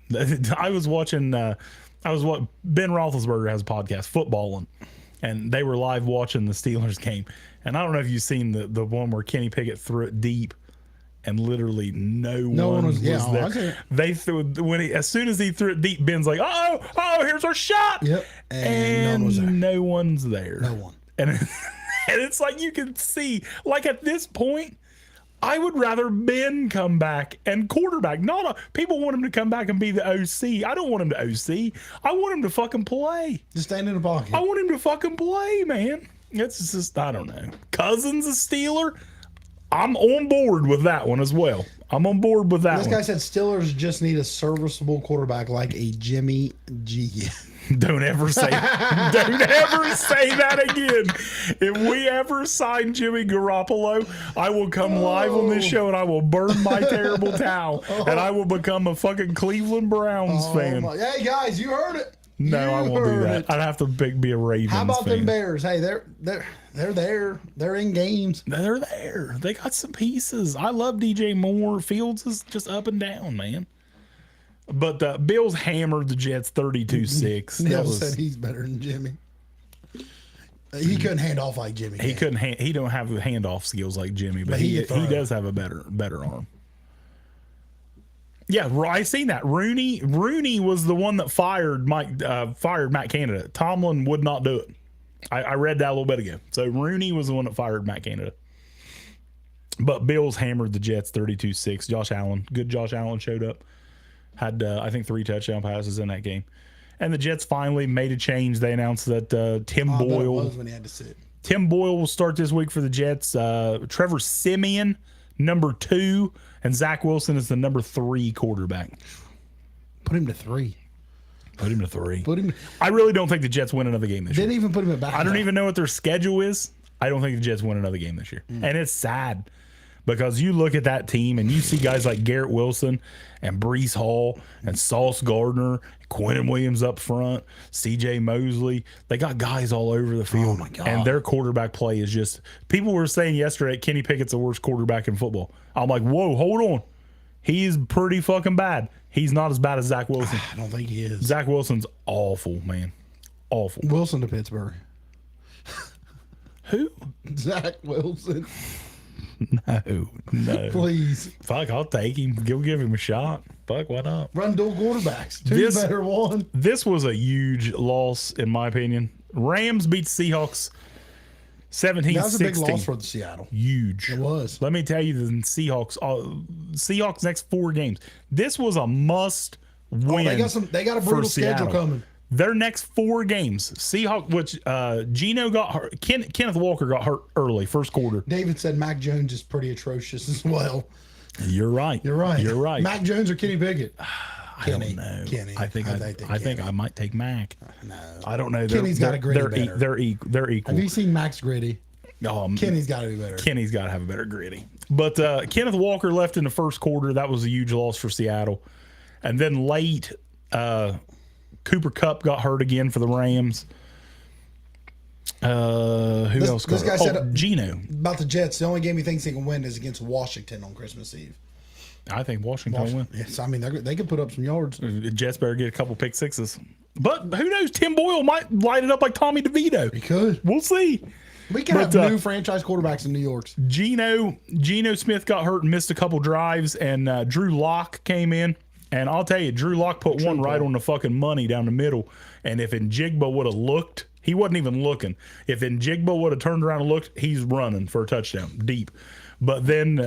I was watching. Ben Roethlisberger has a podcast, Footballing, and they were live watching the Steelers game. And I don't know if you've seen the one where Kenny Pickett threw it deep, and literally no one was there. They threw as soon as he threw it deep, Ben's like, oh, here's our shot. Yep, and no one's there. No one. And it's like you can see, like at this point, I would rather Ben come back and quarterback. People want him to come back and be the OC. I don't want him to OC. I want him to fucking play. Just stand in the pocket. I want him to fucking play, man. It's just, I don't know. Cousins a Steeler. I'm on board with that one as well. I'm on board with that This guy said Steelers just need a serviceable quarterback like a Jimmy G. Don't ever say that again. If we ever sign Jimmy Garoppolo, I will come live on this show and I will burn my terrible towel and I will become a fucking Cleveland Browns fan. Hey guys, you heard it. No, I won't do that. I'd have to be a Ravens fan. How about them Bears? Hey, they're there. They're in games. They're there. They got some pieces. I love DJ Moore. Fields is just up and down, man. But the Bills hammered the Jets 32-6. Neil said he's better than Jimmy. He couldn't hand off like Jimmy. He couldn't. He don't have handoff skills like Jimmy, but he does have a better arm. Yeah, I seen that. Rooney was the one that fired Matt Canada. Tomlin would not do it. I read that a little bit ago. So Rooney was the one that fired Matt Canada. But Bills hammered the Jets 32-6. Josh Allen showed up. Had, I think, 3 touchdown passes in that game. And the Jets finally made a change. They announced that Tim Boyle was when he had to sit. Tim Boyle will start this week for the Jets. Trevor Siemian, number 2, and Zach Wilson is the number 3 quarterback. Put him to 3. I really don't think the Jets win another game this year. Didn't even put him at back. I don't even know what their schedule is. I don't think the Jets win another game this year. And it's sad because you look at that team and you see guys like Garrett Wilson and Breece Hall and Sauce Gardner, Quinnen Williams up front, CJ Mosley. They got guys all over the field. Oh my God. And their quarterback play is just, people were saying yesterday Kenny Pickett's the worst quarterback in football. I'm like, whoa, hold on. He's pretty fucking bad. He's not as bad as Zach Wilson. I don't think he is. Zach Wilson's awful, man. Awful. Wilson to Pittsburgh. Who? Zach Wilson. No. Please. Fuck, I'll take him. Give him a shot. Fuck, why not? Run dual quarterbacks. Two better one. This was a huge loss, in my opinion. Rams beat Seahawks 17-16. That was a big loss for the Seattle. Huge. It was. Let me tell you, the Seahawks next 4 games. This was a must win. They got a brutal schedule coming. Their next 4 games, Seahawks, which Geno got hurt. Kenneth Walker got hurt early, first quarter. David said Mac Jones is pretty atrocious as well. You're right. Mac Jones or Kenny Pickett? I don't know. Kenny. I think I might take Mac. No. I don't know. Kenny's got a gritty better. They're equal. Have you seen Mac's gritty? Kenny's got to be better. Kenny's got to have a better gritty. But Kenneth Walker left in the first quarter. That was a huge loss for Seattle. And then late, Cooper Kupp got hurt again for the Rams. Who else? This guy said Geno. about the Jets. The only game he thinks he can win is against Washington on Christmas Eve. I think Washington will win. Yes, I mean they could put up some yards. The Jets better get a couple pick sixes. But who knows? Tim Boyle might light it up like Tommy DeVito. He could. We'll see. We can have new franchise quarterbacks in New York. Geno Smith got hurt and missed a couple drives, and Drew Lock came in. And I'll tell you, Drew Lock put one right on the fucking money down the middle. And if Njigba would have looked, he wasn't even looking. If Njigba would have turned around and looked, he's running for a touchdown deep. But then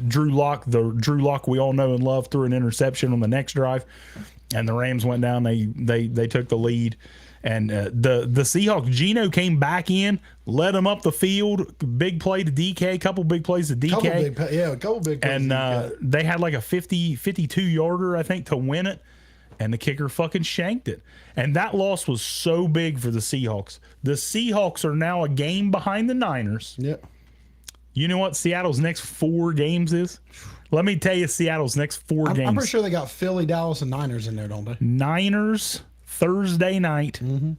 Drew Lock we all know and love, threw an interception on the next drive, and the Rams went down. They took the lead, and the Seahawks. Geno came back in, led them up the field, big play to DK, couple big plays to DK, a couple big plays. And they had like a 52 yarder, I think, to win it, and the kicker fucking shanked it. And that loss was so big for the Seahawks. The Seahawks are now a game behind the Niners. Yep. You know what Seattle's next 4 games is? Let me tell you Seattle's next 4 games. I'm pretty sure they got Philly, Dallas, and Niners in there, don't they? Niners, Thursday night. Mm-hmm.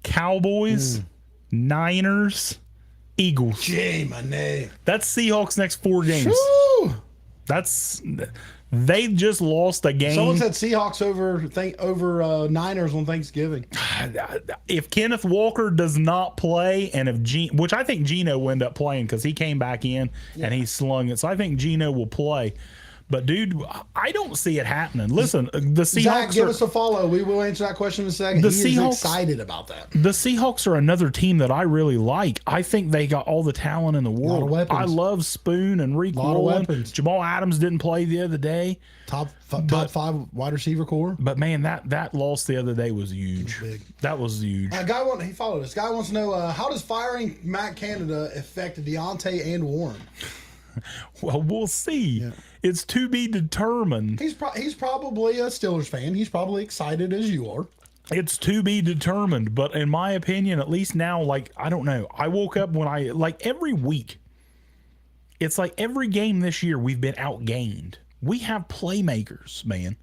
Cowboys, Niners, Eagles. Gee, my name. That's Seahawks' next 4 games. Woo! They just lost a game. Someone said Seahawks over Niners on Thanksgiving. If Kenneth Walker does not play, and which I think Geno will end up playing because he came back in and he slung it, so I think Geno will play. But dude, I don't see it happening. Listen, the Seahawks. Zach, give us a follow. We will answer that question in a second. He is excited about that. The Seahawks are another team that I really like. I think they got all the talent in the world. A lot of weapons. I love Spoon and Reek Rowland. Jamal Adams didn't play the other day. Top 5 wide receiver core. But man, that loss the other day was huge. Big. That was huge. He followed us. Guy wants to know how does firing Matt Canada affect Deontay and Warren? Well, we'll see. Yeah. It's to be determined. He's probably a Steelers fan. He's probably excited as you are. It's to be determined. But in my opinion, at least now, like, I don't know. I woke up every week, it's like every game this year we've been outgained. We have playmakers, man.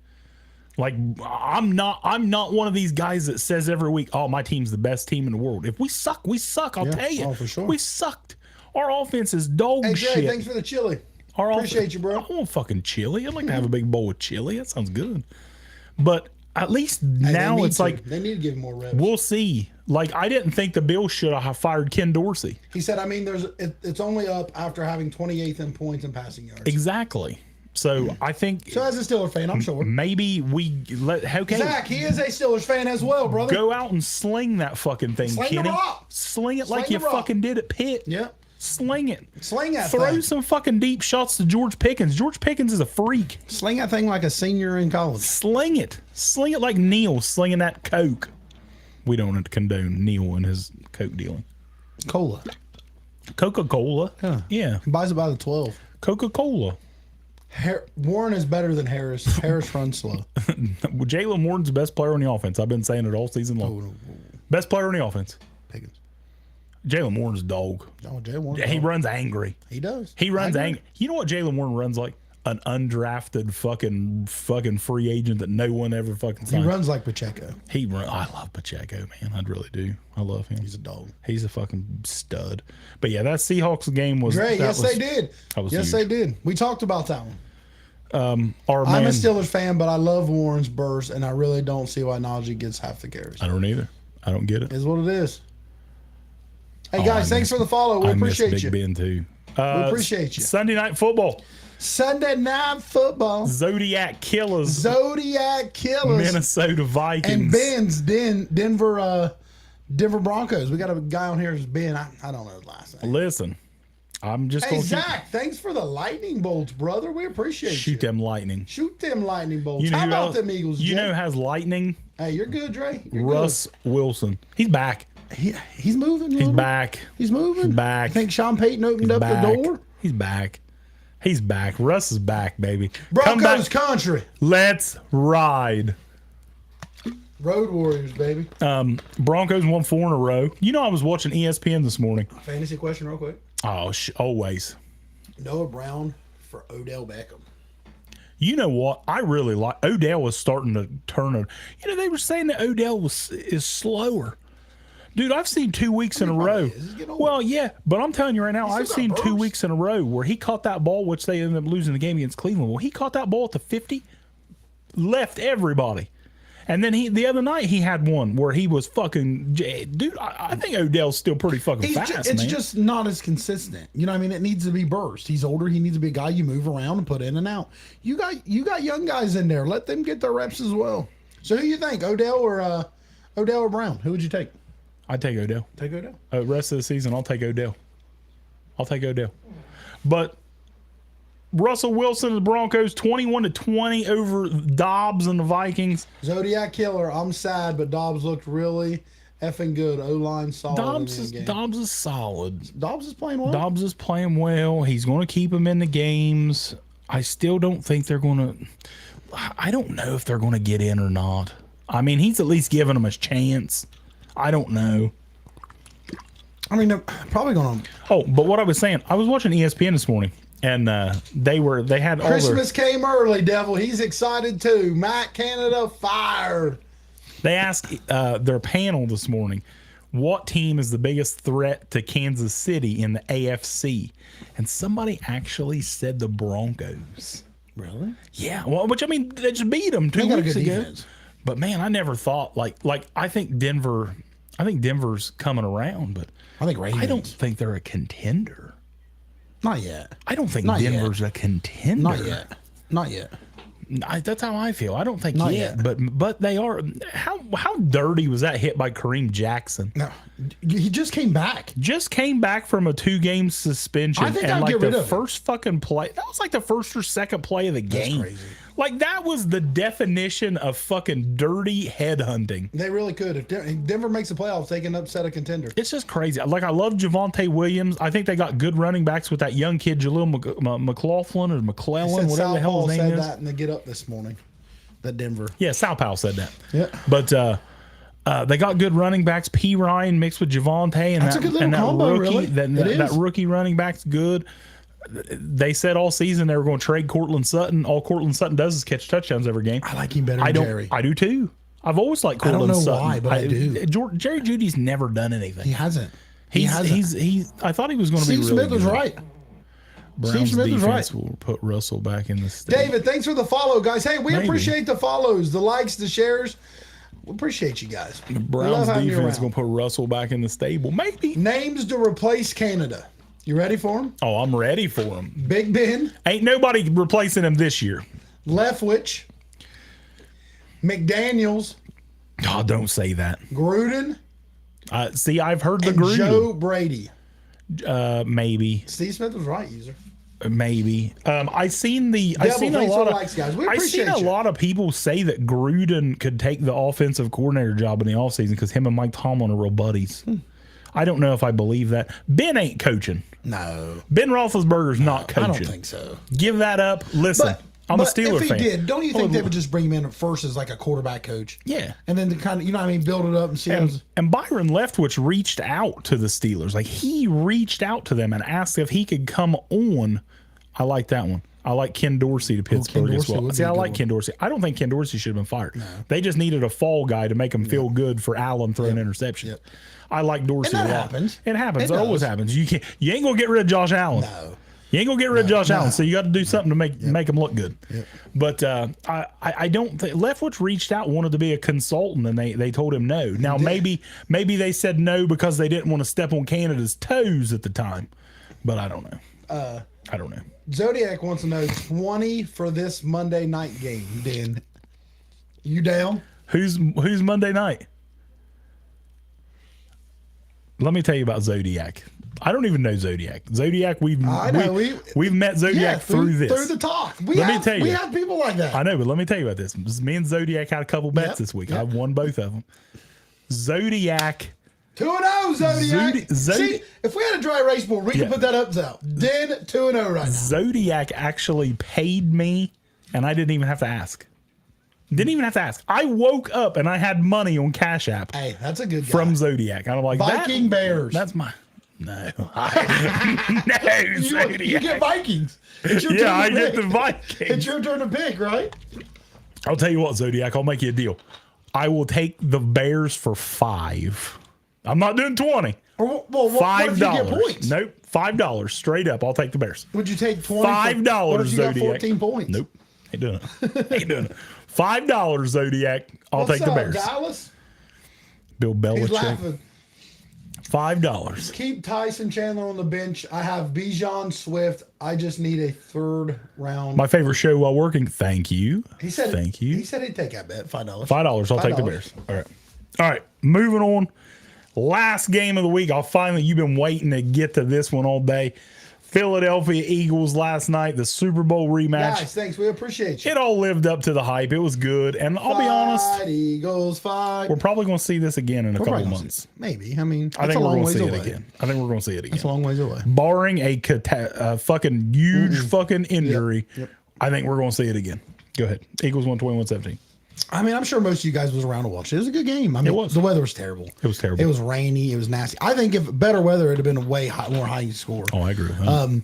Like, I'm not one of these guys that says every week, oh, my team's the best team in the world. If we suck, we suck. I'll tell you. Oh, for sure. We sucked. Our offense is dog Hey, shit. Jay, thanks for the chili. Appreciate you, bro. I want fucking chili. I'd like to have a big bowl of chili. That sounds good. But at least now it's like they need to give him more reps. We'll see. Like, I didn't think the Bills should have fired Ken Dorsey. He said, I mean, it's only up after having 28th in points and passing yards. Exactly. So I think. So as a Steelers fan, I'm sure. Maybe we Zach, he is a Steelers fan as well, brother. Go out and sling that fucking thing, Sling Kenny. the rock. Sling it like you fucking did at Pitt. Yeah. Sling it. Sling that Throw thing. some fucking deep shots to George Pickens. George Pickens is a freak. Sling that thing like a senior in college. Sling it. Sling it like Neil slinging that Coke. We don't condone Neil and his Coke dealing. Cola. Coca-Cola. Yeah. He buys it by the 12. Coca-Cola. Warren is better than Harris. Harris runs slow. Jalen Warren's the best player on the offense. I've been saying it all season long. Best player on the offense. Pickens. Jalen Warren's a dog. Oh, Jalen Warren. He runs angry. He does. He runs angry. You know what Jalen Warren runs like? An undrafted fucking free agent that no one ever fucking signed. He runs like Pacheco. I love Pacheco, man. I really do. I love him. He's a dog. He's a fucking stud. But yeah, that Seahawks game was great. They did. That was yes, huge. they did. We talked about that one. I'm a Steelers fan, but I love Warren's burst, and I really don't see why Najee gets half the carries. I don't either. I don't get it. Is what it is. Hey guys, thanks for the follow. We appreciate you. Big Ben too. We appreciate you. Sunday night football. Sunday night football. Zodiac Killers. Minnesota Vikings. And Ben's Denver Broncos. We got a guy on here who's Ben. I don't know his last name. Listen, I'm just Hey Zach, thanks for the lightning bolts, brother. We appreciate shoot them lightning. Shoot them lightning bolts. You know How who about else, them Eagles? You Jay? know who has lightning? Hey, you're good, Dre. You're Russ Wilson. He's back. good. He's moving. He's back. He's moving. He's back. I think Sean Payton opened up the door. He's back. He's back. Russ is back, baby. Broncos country. Let's ride. Road Warriors, baby. Broncos won 4 in a row. You know, I was watching ESPN this morning. Fantasy question real quick. Oh, always. Noah Brown for Odell Beckham. You know what? I really like Odell was starting to turn it. You know, they were saying that Odell is slower. Dude, I've seen 2 weeks in a row. Well, yeah, but I'm telling you right now, I've seen 2 weeks in a row where he caught that ball, which they ended up losing the game against Cleveland. Well, he caught that ball at the 50, left everybody. And then the other night he had one where he was fucking, dude. I think Odell's still pretty fucking fast. It's just not as consistent. You know what I mean? It needs to be burst. He's older. He needs to be a guy you move around and put in and out. You got young guys in there. Let them get their reps as well. So who you think, Odell or Brown? Who would you take? I'd take Odell. Take Odell. Rest of the season, I'll take Odell. But Russell Wilson and the Broncos 21-20 over Dobbs and the Vikings. Zodiac Killer. I'm sad, but Dobbs looked really effing good. O-line solid. Dobbs is solid. Dobbs is playing well. Dobbs is playing well. He's going to keep him in the games. I still don't think they're going to. I don't know if they're going to get in or not. I mean, he's at least giving them a chance. I don't know. I mean, they're probably going to. Oh, but what I was saying, I was watching ESPN this morning. And they had all Christmas came early, Devil. He's excited too. Matt Canada fired. They asked their panel this morning, what team is the biggest threat to Kansas City in the AFC? And somebody actually said the Broncos. Really? Yeah. Well, which I mean, they just beat them 2 weeks ago. Defense. But man, I never thought like I think Denver's coming around, but I don't think they're a contender. Not yet. I don't think Denver's a contender. Not yet. That's how I feel. I don't think yet. But they are. How dirty was that hit by Kareem Jackson? No, he just came back. Just came back from a 2-game suspension. I think and I'd get rid of first fucking play. That was like the first or second play of the game. That's crazy. Like that was the definition of fucking dirty headhunting. They really could. If Denver makes the playoffs, they can upset a contender. It's just crazy. Like I love Javonte Williams. I think they got good running backs with that young kid Jaleel McLaughlin or McClellan, whatever the hell his name is. Said that in the Get Up this morning. That Denver. Yeah, Sal Powell said that. Yeah. But they got good running backs. P. Ryan mixed with Javonte, and that's a good little combo, rookie. really. That rookie running back's good. They said all season they were going to trade Cortland Sutton. All Cortland Sutton does is catch touchdowns every game. I like him better than Jerry. I do too. I've always liked Cortland Sutton. I don't know why, but I do. Jerry Jeudy's never done anything. He hasn't. I thought he was going to be really Steve Smith was good. right. Browns defense will put Russell back in the state. David, thanks for the follow, guys. Hey, we appreciate the follows, the likes, the shares. We appreciate you guys. The Browns defense going to put Russell back in the stable. Maybe. Names to replace Canada. You ready for him? Oh, I'm ready for him. Big Ben. Ain't nobody replacing him this year. Leftwich. McDaniels. Oh, don't say that. Gruden. See, I've heard the and Gruden. Joe Brady. Maybe. Steve Smith was right, user. Maybe. I seen a lot of people say that Gruden could take the offensive coordinator job in the offseason because him and Mike Tomlin are real buddies. I don't know if I believe that. Ben ain't coaching. No. Ben Roethlisberger's not coaching. I don't think so. Give that up. Listen, I'm a Steeler fan. If he did, don't you think they would just bring him in at first as like a quarterback coach? Yeah. And then to kind of, you know what I mean, build it up and see and Byron Leftwich reached out to the Steelers. Like he reached out to them and asked if he could come on. I like that one. I like Ken Dorsey to Pittsburgh as well. See, I like Ken Dorsey. I don't think Ken Dorsey should have been fired. No. They just needed a fall guy to make him feel good for Allen throwing interceptions. Yep. I like Dorsey and a that lot. Happens. It happens. It always happens. You ain't gonna get rid of Josh Allen. No. You ain't gonna get rid of Josh Allen, so you got to do something to make him look good. Yep. But I don't think Leftwich reached out, wanted to be a consultant, and they told him no. Now maybe they said no because they didn't want to step on Canada's toes at the time, but I don't know. I don't know. Zodiac wants to know 20 for this Monday night game. Dan, you down? Who's Monday night? Let me tell you about Zodiac. I don't even know Zodiac. Zodiac, we've met Zodiac through this. Through the talk. We have people like that. I know, but let me tell you about this. Me and Zodiac had a couple bets this week. I won both of them. Zodiac. 2-0, Zodiac. See, if we had a dry race board, we could put that up now. Then 2-0 right now. Zodiac actually paid me, and I didn't even have to ask. Didn't even have to ask. I woke up and I had money on Cash App. Hey, that's a good guy. From Zodiac. I'm like, Viking Bears. That's my. No. No, You Zodiac. get Vikings. It's your Yeah, turn I to get pick. the Vikings. It's your turn to pick, right? I'll tell you what, Zodiac, I'll make you a deal. I will take the Bears for 5. I'm not doing 20. Or, well, what if you get $5. points? Nope. $5 straight up. I'll take the Bears. Would you take 20? $5, What if you got Zodiac. 14 points? Nope. Ain't doing it. Ain't doing it. $5, Zodiac. I'll What's take the up, Bears. Dallas? Bill He's Belichick. laughing. $5. Keep Tyson Chandler on the bench. I have Bijan Swift. I just need a third round. My favorite show while working. Thank you. He said, Thank you. He said he'd take that bet. $5. $5. I'll take the $5. Bears. All right. All right. Moving on. Last game of the week. You've been waiting to get to this one all day. Philadelphia Eagles last night, the Super Bowl rematch. Guys, thanks. We appreciate you. It all lived up to the hype. It was good. And I'll be honest, Fight, Eagles, fight. we're probably going to see this again in a couple months. Maybe. I mean, I it's think a we're long going to ways see away. it again. I think we're going to see it again. It's a long ways away. Barring a fucking huge fucking injury, Yep. I think we're going to see it again. Go ahead. Eagles won 21-17. I mean, I'm sure most of you guys was around to watch it. It was a good game. I mean, It was. The weather was terrible. It was terrible. It was rainy. It was nasty. I think if better weather, it'd have been a way more high score. Oh, I agree. A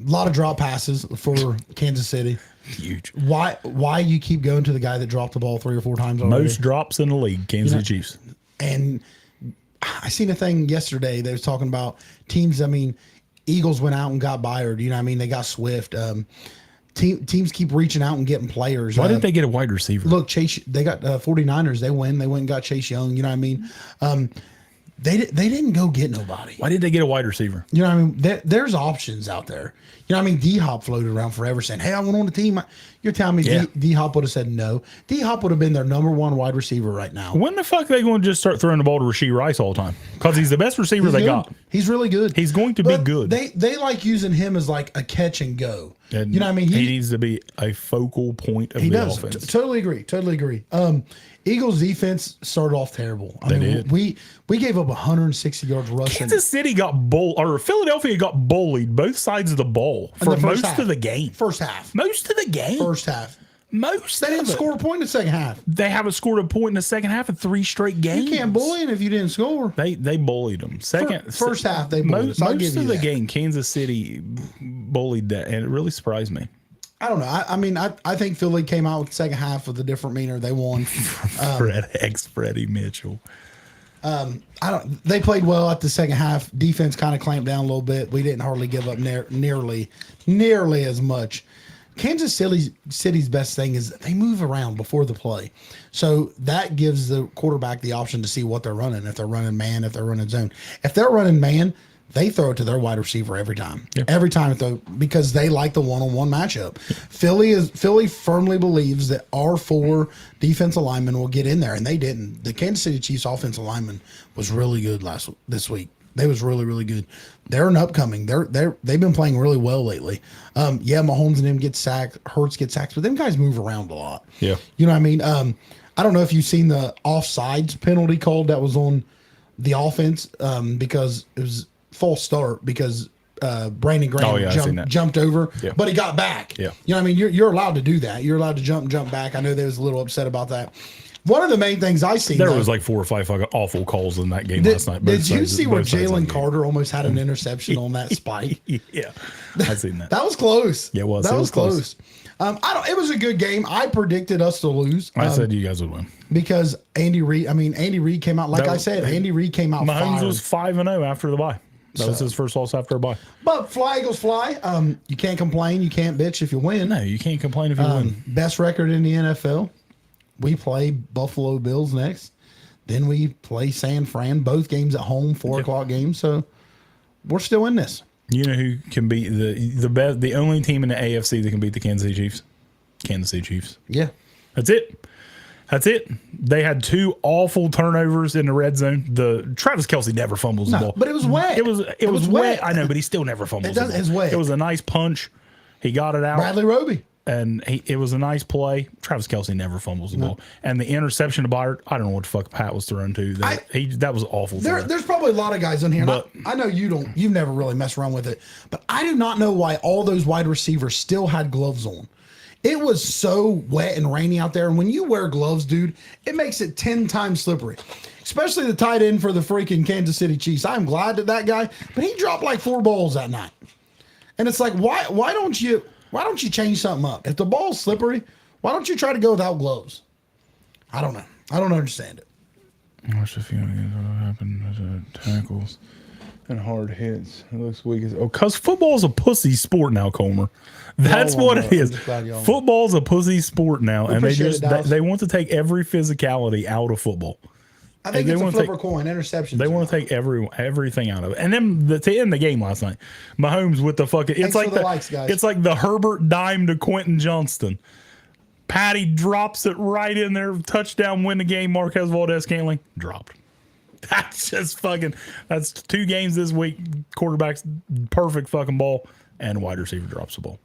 lot of drop passes for Kansas City. Huge. Why you keep going to the guy that dropped the ball 3 or 4 times already? Most drops in the league, Kansas City Chiefs. And I seen a thing yesterday. They was talking about teams. I mean, Eagles went out and got Byard. You know what I mean? They got Swift. Teams keep reaching out and getting players. Why didn't they get a wide receiver? Look, Chase, they got 49ers. They win. They went and got Chase Young. You know what I mean? They didn't go get nobody. Why didn't they get a wide receiver? You know what I mean? There's options out there. You know what I mean? D-Hop floated around forever saying, hey, I want on the team. You're telling me Yeah. D-Hop would have said no. D-Hop would have been their number 1 wide receiver right now. When the fuck are they going to just start throwing the ball to Rashee Rice all the time? Because he's the best receiver they Good. got. He's really good. He's going to be But good. They like using him as like a catch and go. And you know what I mean? He needs to be a focal point of He the does. offense. Totally agree. Totally agree. Eagles defense started off terrible. I mean, did. we gave up 160 yards rushing. Kansas City got or Philadelphia got bullied both sides of the ball in for the first most half. of the game. First half. Most of the game. First half. Most. They didn't of it. score a point in the second half. They haven't scored a point in the second half of 3 straight games. You can't bully him if you didn't score. They bullied them. First half, they bullied us. I'll Most give you of the that. game, Kansas City bullied that, and it really surprised me. I don't know. I mean, I think Philly came out with the second half with a different meaner. They won. Freddie Mitchell. They played well at the second half. Defense kind of clamped down a little bit. We didn't hardly give up nearly as much. Kansas City's best thing is they move around before the play. So that gives the quarterback the option to see what they're running. If they're running man, if they're running zone. If they're running man, they throw it to their wide receiver every time. Yeah. Every time, because they like the one-on-one matchup. Philly firmly believes that our 4 defensive linemen will get in there, and they didn't. The Kansas City Chiefs offensive lineman was really good this week. They was really, really good. They're an upcoming. They've been playing really well lately. Mahomes and them get sacked, Hurts get sacked, but them guys move around a lot. Yeah. You know what I mean? I don't know if you've seen the offsides penalty called that was on the offense because it was false start because Brandon Graham jumped over, Yeah. but he got back. Yeah. You know what I mean? You're allowed to do that. You're allowed to jump back. I know they was a little upset about that. One of the main things I seen There was like 4 or 5 fucking awful calls in that game last night. Did you see where both sides of the Jalen game. Carter almost had an interception on that spike? Yeah, I seen that. That was close. Yeah, it was. That It was was close. close. It was a good game. I predicted us to lose. I said you guys would win. Because Andy Reid came out, like That I was- said, Andy Reid came out Mahomes fired. was 5-0 after the bye. That was his first loss after a bye. But fly Eagles fly. You can't complain. You can't bitch if you win. No, you can't complain if you win. Best record in the NFL. We play Buffalo Bills next. Then we play San Fran. Both games at home, 4 o'clock games. So we're still in this. You know who can beat the best? The only team in the AFC that can beat the Kansas City Chiefs. Kansas City Chiefs. Yeah. That's it. That's it. They had 2 awful turnovers in the red zone. The Travis Kelce never fumbles the ball, but it was wet. It was wet. I know, but he still never fumbles. It's wet. It was a nice punch. He got it out. Bradley Roby. And it was a nice play. Travis Kelce never fumbles the ball. And the interception to Byard, I don't know what the fuck Pat was thrown to. That was awful. There's probably a lot of guys in here. But- I know you've never really messed around with it, but I do not know why all those wide receivers still had gloves on. It was so wet and rainy out there. And when you wear gloves, dude, it makes it 10 times slippery. especially the tight end for the freaking Kansas City Chiefs. I'm glad that guy, but he dropped like 4 balls that night. And it's like, why don't you change something up? If the ball's slippery, why don't you try to go without gloves? I don't know. I don't understand it. Watch the few games what happened tackles and hard hits. It looks weak as because football's a pussy sport now, Comer. That's what it is. Football's a pussy sport now, and they want to take every physicality out of football. I think it's a flipper coin, interception. They want to take everything out of it. And then to end the game last night, Mahomes with the fucking it's like the Herbert dime to Quentin Johnston. Patty drops it right in there, touchdown, win the game. Marquez Valdez-Scantling dropped. That's just fucking. That's 2 games this week. Quarterback's perfect fucking ball, and wide receiver drops the ball.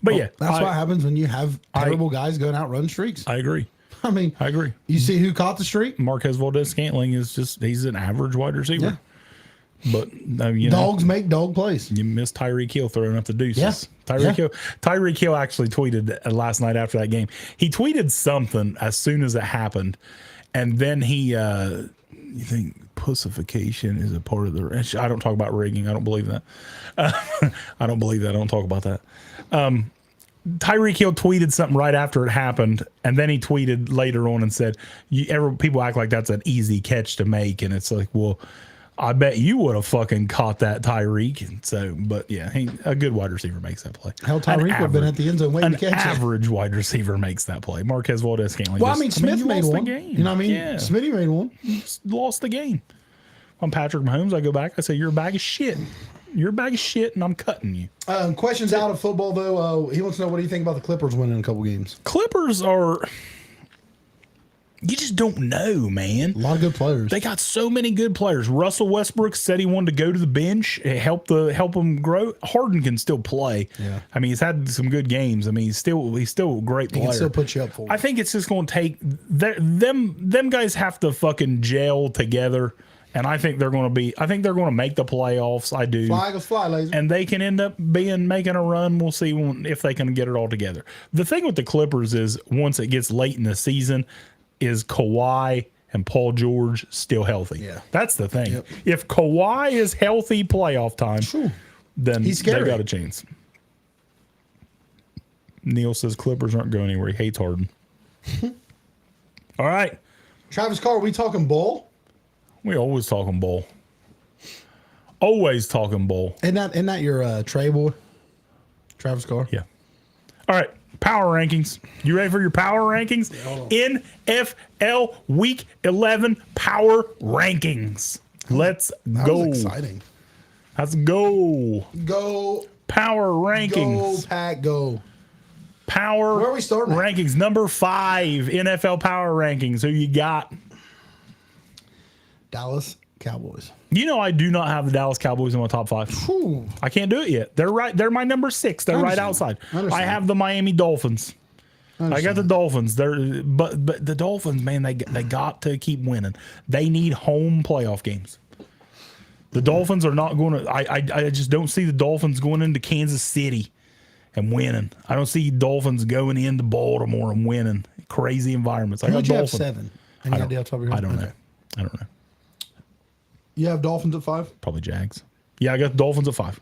But yeah, that's what happens when you have terrible guys going out running streaks. I agree. I agree. You see who caught the streak? Marquez Valdez-Scantling is he's an average wide receiver. Yeah. But dogs make dog plays. You missed Tyreek Hill throwing up the deuces. Yes. Tyreek Hill actually tweeted last night after that game. He tweeted something as soon as it happened, and then he you think pussification is a part of the. I don't talk about rigging. I don't believe that. I don't believe that. I don't talk about that. Tyreek Hill tweeted something right after it happened, and then he tweeted later on and said, people act like that's an easy catch to make, and it's like, well, I bet you would have fucking caught that, Tyreek. And so, but yeah, a good wide receiver makes that play. Hell, Tyreek would have been at the end zone waiting to catch it. An average wide receiver makes that play. Marquez Valdez-Scantling. Well, Smith made one. You know what I mean? Yeah. Smitty made one. Lost the game. I'm Patrick Mahomes. I go back. I say, you're a bag of shit. You're a bag of shit, and I'm cutting you. Questions out of football, though. He wants to know, what do you think about the Clippers winning a couple games? Clippers are... You just don't know, man. A lot of good players. They got so many good players. Russell Westbrook said he wanted to go to the bench, help him grow. Harden can still play. Yeah. I mean, he's had some good games. I mean, he's still a great player. He can still put you up for it. I think it's just going to take them guys have to fucking gel together. And I think they're going to make the playoffs. I do. Fly goes fly, laser. And they can end up making a run. We'll see if they can get it all together. The thing with the Clippers is once it gets late in the season, is Kawhi and Paul George still healthy? Yeah. That's the thing. Yep. If Kawhi is healthy playoff time, then they got a chance. Neil says Clippers aren't going anywhere. He hates Harden. All right. Travis Carr, we talking ball? We always talking ball. Always talking ball. Isn't that your Trey boy? Travis Carr? Yeah. All right. Power rankings. You ready for your power rankings? NFL Week 11 power rankings. Let's go. That was exciting. Let's go. Go. Power rankings. Go, Pat, go. Power Where are we starting rankings. Number 5, NFL power rankings. Who you got? Dallas Cowboys. You know I do not have the Dallas Cowboys in my top 5. Ooh. I can't do it yet. They're my number 6. They're right outside. I have the Miami Dolphins. I got the Dolphins. But the Dolphins, man, they got to keep winning. They need home playoff games. The Dolphins are not going to. I just don't see the Dolphins going into Kansas City and winning. I don't see Dolphins going into Baltimore and winning. Crazy environments. I got Dolphins. Have 7? Any idea off the top of your head? I don't know. I don't know. You have Dolphins at 5? Probably Jags. Yeah, I got the Dolphins at 5.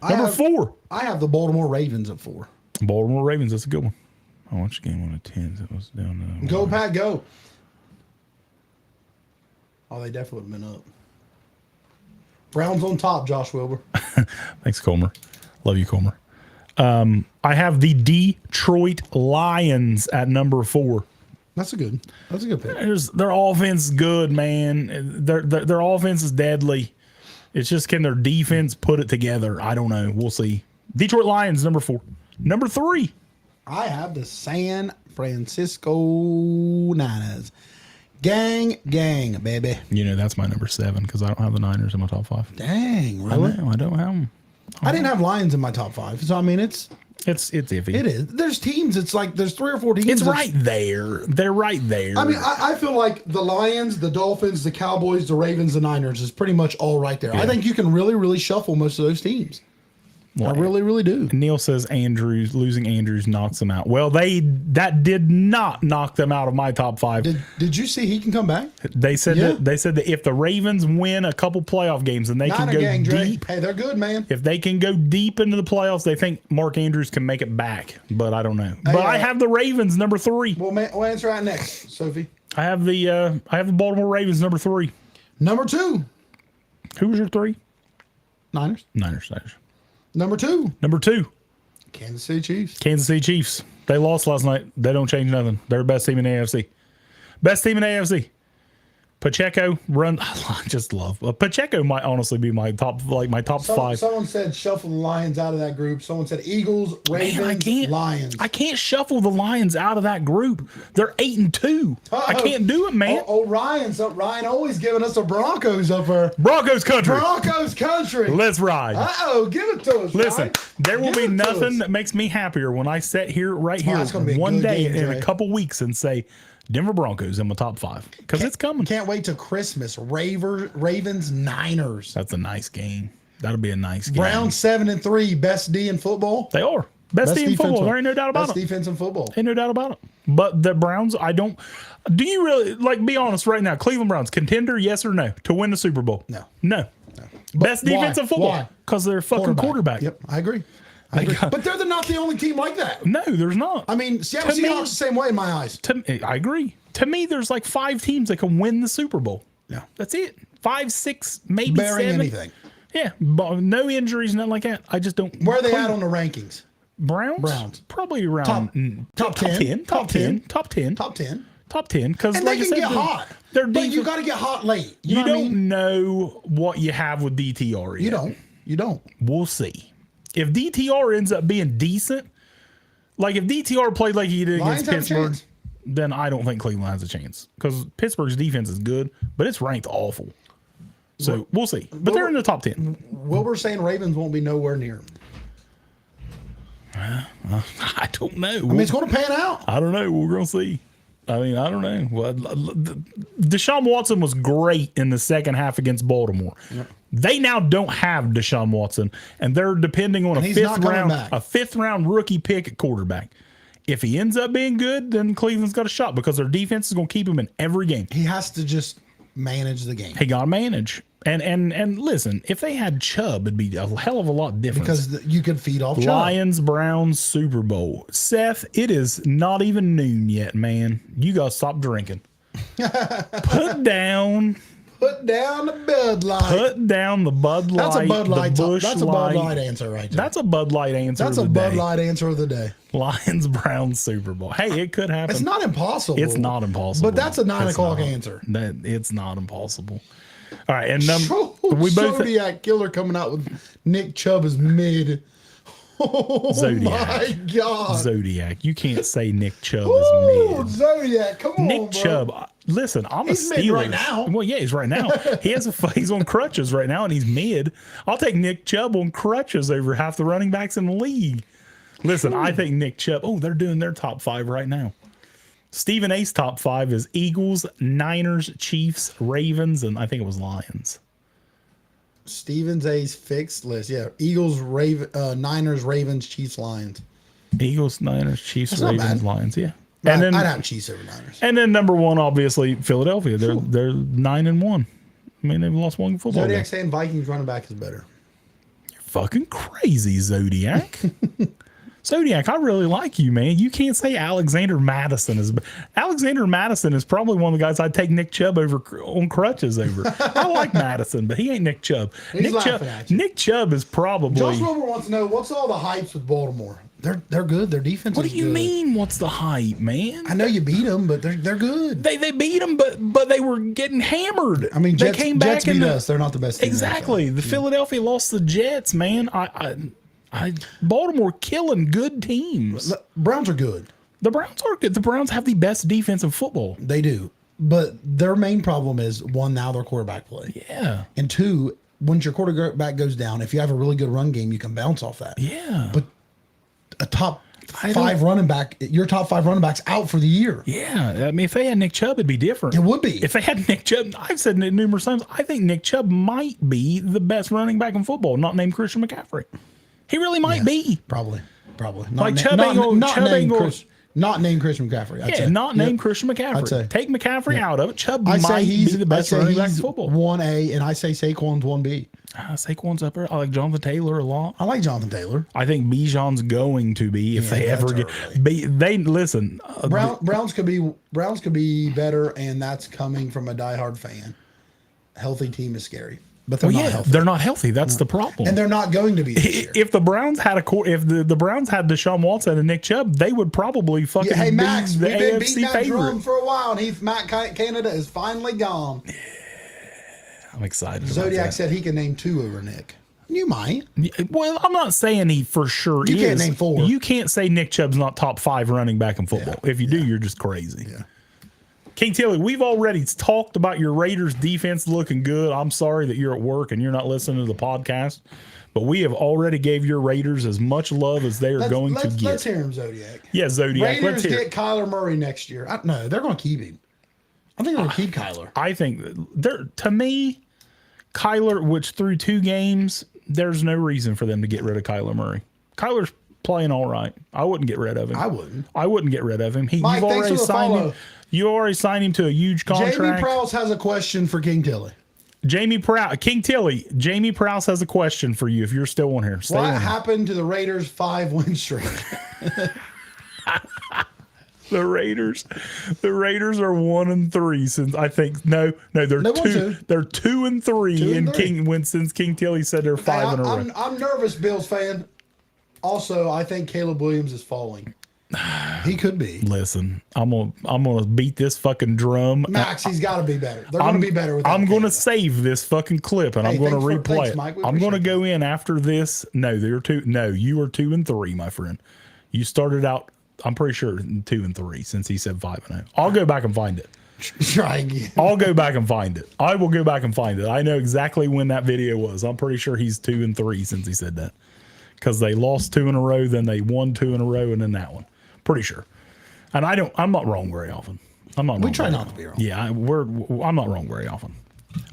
Number 4. I have the Baltimore Ravens at 4. Baltimore Ravens. That's a good one. I watched the game on the 10s. It was down. Go, Pat, go. Oh, they definitely would have been up. Browns on top, Josh Wilbur. Thanks, Comer. Love you, Comer. I have the Detroit Lions at number 4. That's a good pick. Their offense is good, man. Their offense is deadly. It's just, can their defense put it together? I don't know. We'll see. Detroit Lions, number 4. Number 3. I have the San Francisco Niners. Gang, baby. You know, that's my number 7 because I don't have the Niners in my top 5. Dang, really? I don't have them. I didn't have Lions in my top 5. So, I mean, it's iffy. It is. There's teams. It's like there's 3 or 4 teams. It's right there. They're right there. I mean, I feel like the Lions, the Dolphins, the Cowboys, the Ravens, the Niners is pretty much all right there. Yeah. I think you can really, really shuffle most of those teams. I really, really do. Neil says losing Andrews knocks them out. Well, that did not knock them out of my top 5. Did you see he can come back? They said that if the Ravens win a couple playoff games and they can go deep, hey, they're good, man. if they can go deep into the playoffs, they think Mark Andrews can make it back. But I don't know. But I have the Ravens number 3. We'll answer right next, Sophie. I have the Baltimore Ravens number 3. Number 2. Who was your 3? Niners. Number 2. Kansas City Chiefs. Kansas City Chiefs. They lost last night. They don't change nothing. They're the best team in the AFC. Best team in the AFC. Pacheco I just love Pacheco might honestly be my top 5. Someone said shuffle the Lions out of that group. Someone said Eagles, Ravens, Lions. I can't shuffle the Lions out of that group. They're 8-2. I can't do it, man. Ryan always giving us the Broncos up there. Broncos country. Let's ride. Give it to us. Listen, Ryan. there will be nothing that makes me happier when I sit here one day in a couple weeks and say Denver Broncos in my top 5 because it's coming. Can't wait till Christmas. Ravens, Niners. That's a nice game. That'll be a nice game. Browns 7-3, best D in football. They are best D in football. There ain't no doubt about it. Best defense in football. Ain't no doubt about it. But the Browns, do you really be honest right now? Cleveland Browns contender, yes or no, to win the Super Bowl? No. Best defense in football because they're fucking quarterback. Yep, I agree. But they're not the only team like that. No, there's not. I mean, Seattle Seahawks the same way in my eyes. I agree. To me, there's like 5 teams that can win the Super Bowl. Yeah. That's it. 5, 6, maybe barring 7. anything. Yeah, no injuries, nothing like that. I just don't. Where are they at on the rankings? Browns? Probably around top 10. Top 10. Because and they can get hot. But you got to get hot late. You don't know what you have with DTR yet. You don't. We'll see. If DTR ends up being decent, like if DTR played like he did against Pittsburgh, then I don't think Cleveland has a chance because Pittsburgh's defense is good, but it's ranked awful. So we'll see. But they're in the top 10. Wilbur's saying Ravens won't be nowhere near them. I don't know. I mean, it's going to pan out. I don't know. We're going to see. I mean, I don't know. Well, Deshaun Watson was great in the second half against Baltimore. Yep. They now don't have Deshaun Watson, and they're depending on a fifth round rookie pick at quarterback. If he ends up being good, then Cleveland's got a shot because their defense is going to keep him in every game. He has to just manage the game. He got to manage. And listen, if they had Chubb, it'd be a hell of a lot different. Because you could feed off Chubb. Lions, Browns, Super Bowl. Seth, it is not even noon yet, man. You got to stop drinking. Put down the Bud Light. Put down the Bud Light. That's a Bud Light. That's a Bud Light answer right there. That's a Bud Light answer. That's a Bud Light answer of the day. Lions, Browns, Super Bowl. Hey, it could happen. It's not impossible. It's not impossible. But that's a 9 o'clock answer. It's not impossible. All right, and we both Zodiac Killer coming out with Nick Chubb as mid. Oh Zodiac. My God, Zodiac! You can't say Nick Chubb is mid. Zodiac, come on, Nick Chubb. Listen, he's mid right now. Well, yeah, he's right now. He's on crutches right now, and he's mid. I'll take Nick Chubb on crutches over half the running backs in the league. Listen, I think Nick Chubb. Oh, they're doing their top 5 right now. Stephen A's top 5 is Eagles, Niners, Chiefs, Ravens, and I think it was Lions. Stephen A's fixed list. Yeah. Eagles, Niners, Ravens, Chiefs, Lions. Eagles, Niners, Chiefs, Ravens, Lions. Yeah. And then I'd have Chiefs over Niners. And then number 1, obviously, Philadelphia. They're 9-1. I mean, they've lost one football Zodiac game. saying Vikings running back is better. You're fucking crazy, Zodiac. Zodiac, I really like you, man. You can't say Alexander Madison is. Alexander Madison is probably one of the guys I'd take Nick Chubb over on crutches over. I like Madison, but he ain't Nick Chubb. Nick Chubb is probably. Josh Wilbur wants to know what's all the hypes with Baltimore. They're good. Their defense. What do you mean? What's the hype, man? I know you beat them, but they're good. They beat them, but they were getting hammered. I mean, Jets beat us. They're not the best team. Exactly. The Philadelphia lost the Jets, man. Baltimore killing good teams. Browns are good. The Browns are good. The Browns have the best defense in football. They do. But their main problem is, 1, now their quarterback play. Yeah. And 2, once your quarterback goes down, if you have a really good run game, you can bounce off that. Yeah. But a top 5 running back, your top 5 running backs out for the year. Yeah. I mean, if they had Nick Chubb, it'd be different. It would be. If they had Nick Chubb, I've said it numerous times, I think Nick Chubb might be the best running back in football, not named Christian McCaffrey. He really might be. Probably. Not Like na- Chubb not, ain't gonna- not Chubb ain't named gonna- Chris, not named Christian McCaffrey. I'd Yeah, say. not Yep. named Christian I'd say. McCaffrey. Take McCaffrey out of it. Chubb I say might he's be the best I say running back in he's football. 1A, and I say Saquon's 1B. Saquon's up there. I like Jonathan Taylor a lot. I like Jonathan Taylor. I think Bijan's going to be if they that's ever get. early. They listen. Browns could be better, and that's coming from a diehard fan. Healthy team is scary, but they're Well, not yeah, healthy, they're not healthy. That's the problem. and they're not going to be this year. If the Browns had if the Browns had Deshaun Watson and Nick Chubb, they would probably fucking Yeah, hey Max, be the we've been beating AFC that drum favorite. for a while, and Matt Canada is finally gone. I'm excited. about Zodiac that. said he can name 2 over Nick. You might. Well, I'm not saying he for sure You is. can't name 4. You can't say Nick Chubb's not top 5 running back in football. If you do, you're just crazy. Yeah. King Tilly, we've already talked about your Raiders defense looking good. I'm sorry that you're at work and you're not listening to the podcast, but we have already gave your Raiders as much love as they are going to get. Let's hear him, Zodiac. Yeah, Zodiac. Raiders Let's hear. get Kyler Murray next year. No, they're going to keep him. I think they're going to keep Kyler. I think to me, Kyler, which through 2 games, there's no reason for them to get rid of Kyler Murray. Kyler's playing all right. I wouldn't get rid of him. I wouldn't. I wouldn't get rid of him. Mike, You've thanks already for the signed follow. him. You already signed him to a huge contract. Jamie Prowse has a question for King Tilly. King Tilly, Jamie Prowse has a question for you if you're still on here. Stay What on here. happened to the Raiders' 5-win streak? The Raiders are 1-3 since I think they're They won 2. 2. They're 2-3 2 and and 3. Since King Tilly said they're 5 in a row. I'm nervous, Bills fan. Also, I think Caleb Williams is falling. He could be. Listen, I'm gonna beat this fucking drum. Max, he's got to be better. They're going to be better with I'm going to Caleb. save this fucking clip and Hey, I'm going to thanks, replay it. Mike. We I'm going to appreciate go in after this. No, they're 2. No, you are 2-3, my friend. You started out. I'm pretty sure 2-3 since he said 5-0. I'll go back and find it. Try again. I'll go back and find it. I will go back and find it. I know exactly when that video was. I'm pretty sure he's 2-3 since he said that. Because they lost 2 in a row, then they won 2 in a row, and then that one. Pretty sure. And I'm not wrong very often. We try not to be wrong. Yeah, I'm not wrong very often.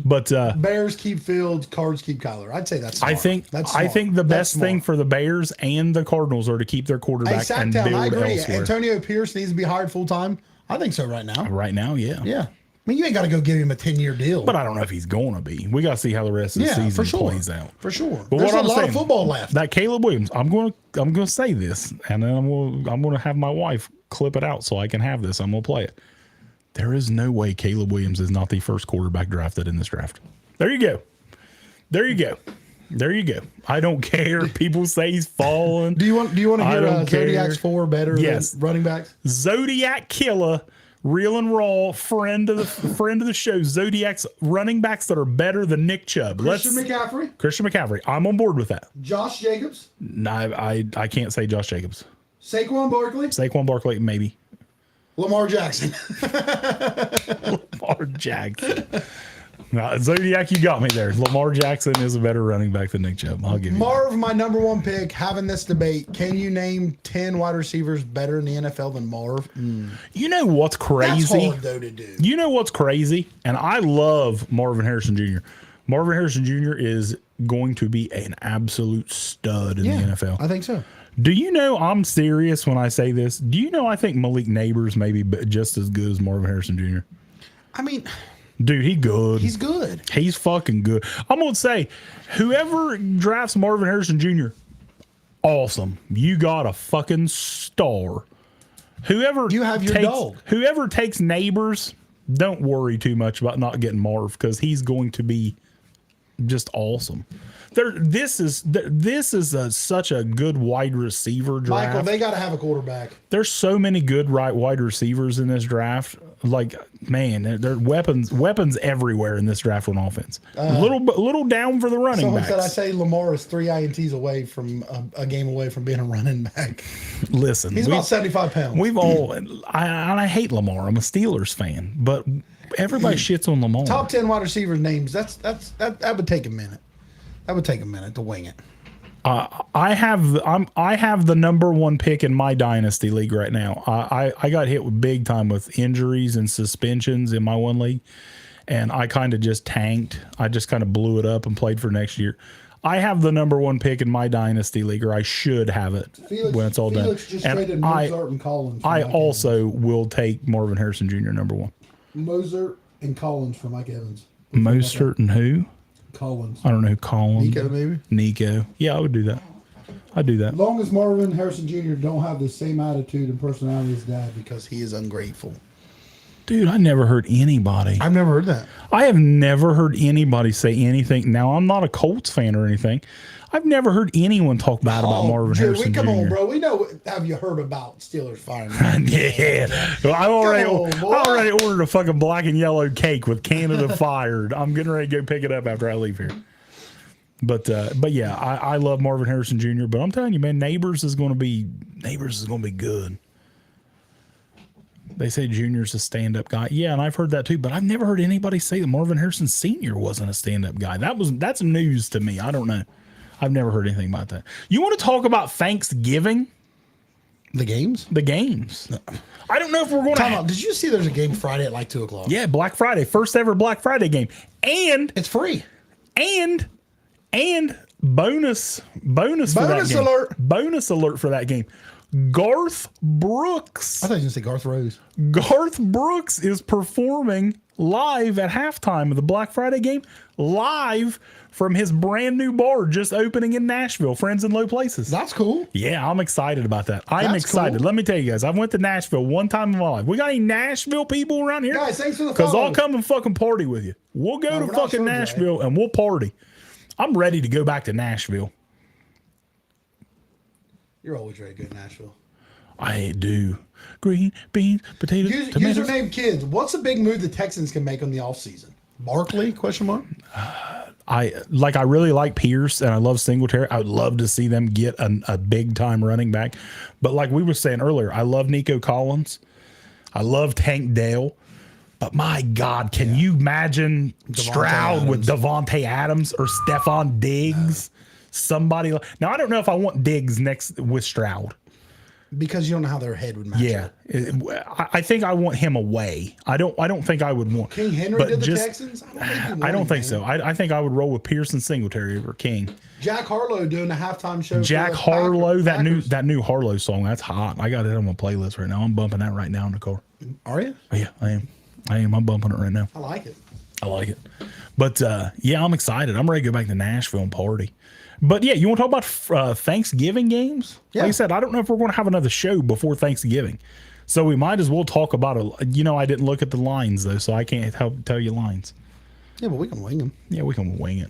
But Bears keep Fields, Cards keep Kyler. I'd say that's smart. I think that's I smart. think the That's best thing smart. for the Bears and the Cardinals are to keep their Hey, quarterback and Sacktown, build I agree. elsewhere. Antonio Pierce needs to be hired full time. I think so right now. Right now, yeah. Yeah. I mean, you ain't got to go give him a 10-year deal. But I don't know if he's going to be. We got to see how the rest of the yeah, season for sure. plays out. For sure. But There's what a I'm lot saying, of football left. That Caleb Williams, I'm going to say this, and then I'm going to have my wife clip it out so I can have this. I'm going to play it. There is no way Caleb Williams is not the first quarterback drafted in this draft. There you go. There you go. There you go. I don't care. People say he's falling. Do you want to I hear don't care. Zodiac's 4 better Yes. than running backs? Zodiac Killer, real and raw, friend of the show. Zodiac's running backs that are better than Nick Chubb. Christian McCaffrey, Christian McCaffrey. I'm on board with that. Josh Jacobs, No, I can't say Josh Jacobs. Saquon Barkley, Saquon Barkley, maybe. Lamar Jackson. Lamar Jackson. No, Zodiac, you got me there. Lamar Jackson is a better running back than Nick Chubb. I'll give you that. Marv, my number 1 pick, having this debate. Can you name 10 wide receivers better in the NFL than Marv? You know what's That's crazy? hard, though, to do. You know what's crazy? And I love Marvin Harrison Jr. Marvin Harrison Jr. is going to be an absolute stud in the NFL. I think so. Do you know I'm serious when I say this? Do you know I think Malik Neighbors may be just as good as Marvin Harrison Jr.? I mean, Dude, he good. he's good. He's fucking good. I'm going to say, whoever drafts Marvin Harrison Jr., awesome. You got a fucking star. Whoever You have your takes, dog. Whoever takes Neighbors, don't worry too much about not getting Marv because he's going to be just awesome. This is such a good wide receiver draft. Michael, they got to have a quarterback. There's so many good wide receivers in this draft. Like, man, there are weapons everywhere in this draft on offense. Little down for the running Someone backs. said I say Lamar is 3 INTs away from a game away from being a running back. Listen, He's about 75 pounds. we've all. I hate Lamar. I'm a Steelers fan, but everybody shits on Lamar. Top 10 wide receiver names. That would take a minute. That would take a minute to wing it. I have the number 1 pick in my dynasty league right now. I got hit with big time with injuries and suspensions in my one league, and I kind of just tanked. I just kind of blew it up and played for next year. I have the number 1 pick in my dynasty league, or I should have it when it's all Felix done. just traded Mozart and Collins. I also will take Marvin Harrison Jr. number 1. Mozart and Collins for Mike Evans. Mostert and who? Collins. I don't know who Collins. Nico, maybe? Nico. Yeah, I would do that. I'd do that. As long as Marvin Harrison Jr. don't have the same attitude and personality as Dad, because he is ungrateful. Dude, I never heard anybody. I've never heard that. I have never heard anybody say anything. Now, I'm not a Colts fan or anything. I've never heard anyone talk bad about Marvin Harrison Jr. Come on, bro. We know. Have you heard about Steelers firing? Yeah. Well, I already ordered a fucking black and yellow cake with Canada fired. I'm getting ready to go pick it up after I leave here. But yeah, I love Marvin Harrison Jr. But I'm telling you, man, Neighbors is going to be good. They say Junior's a stand-up guy. Yeah, and I've heard that too. But I've never heard anybody say that Marvin Harrison Sr. wasn't a stand-up guy. That's news to me. I don't know. I've never heard anything about that. You want to talk about Thanksgiving? The games? The games. No. I don't know if we're going to. Did you see there's a game Friday at like 2 o'clock? Yeah, Black Friday. First ever Black Friday game. And it's free. And bonus for that game. Alert. Bonus alert for that game. Garth Brooks. I thought you were going to say Garth Rose. Garth Brooks is performing live at halftime of the Black Friday game, live from his brand new bar just opening in Nashville, Friends in Low Places. That's cool. Yeah, I'm excited about that. I'm excited. Cool. Let me tell you guys, I went to Nashville one time in my life. We got any Nashville people around here? Guys, thanks for the because I'll come and fucking party with you. We'll go to fucking Nashville and we'll party. I'm ready to go back to Nashville. You're always ready to go to Nashville. I do. Green beans, potatoes, tomatoes. Username kids. What's a big move the Texans can make on the offseason? Barkley? Question mark. I really like Pierce and I love Singletary. I would love to see them get a big time running back. But like we were saying earlier, I love Nico Collins. I love Tank Dell. But my God, can you imagine Stroud with Devontae Adams or Stephon Diggs? Somebody. Now, I don't know if I want Diggs next with Stroud. Because you don't know how their head would match up. I think I want him away. I don't think I would want King Henry to the Texans. I don't think so. I think I would roll with Pierce and Singletary over King. Jack Harlow doing a halftime show. Jack Harlow, that new Harlow song, that's hot. I got it on my playlist right now. I'm bumping that right now in the car. Are you? Yeah, I am. I'm bumping it right now. I like it. But yeah, I'm excited. I'm ready to go back to Nashville and party. But yeah, you want to talk about Thanksgiving games? Yeah. Like I said, I don't know if we're going to have another show before Thanksgiving. So we might as well talk about it. You know, I didn't look at the lines, though, so I can't help tell you lines. Yeah, but we can wing them. Yeah, we can wing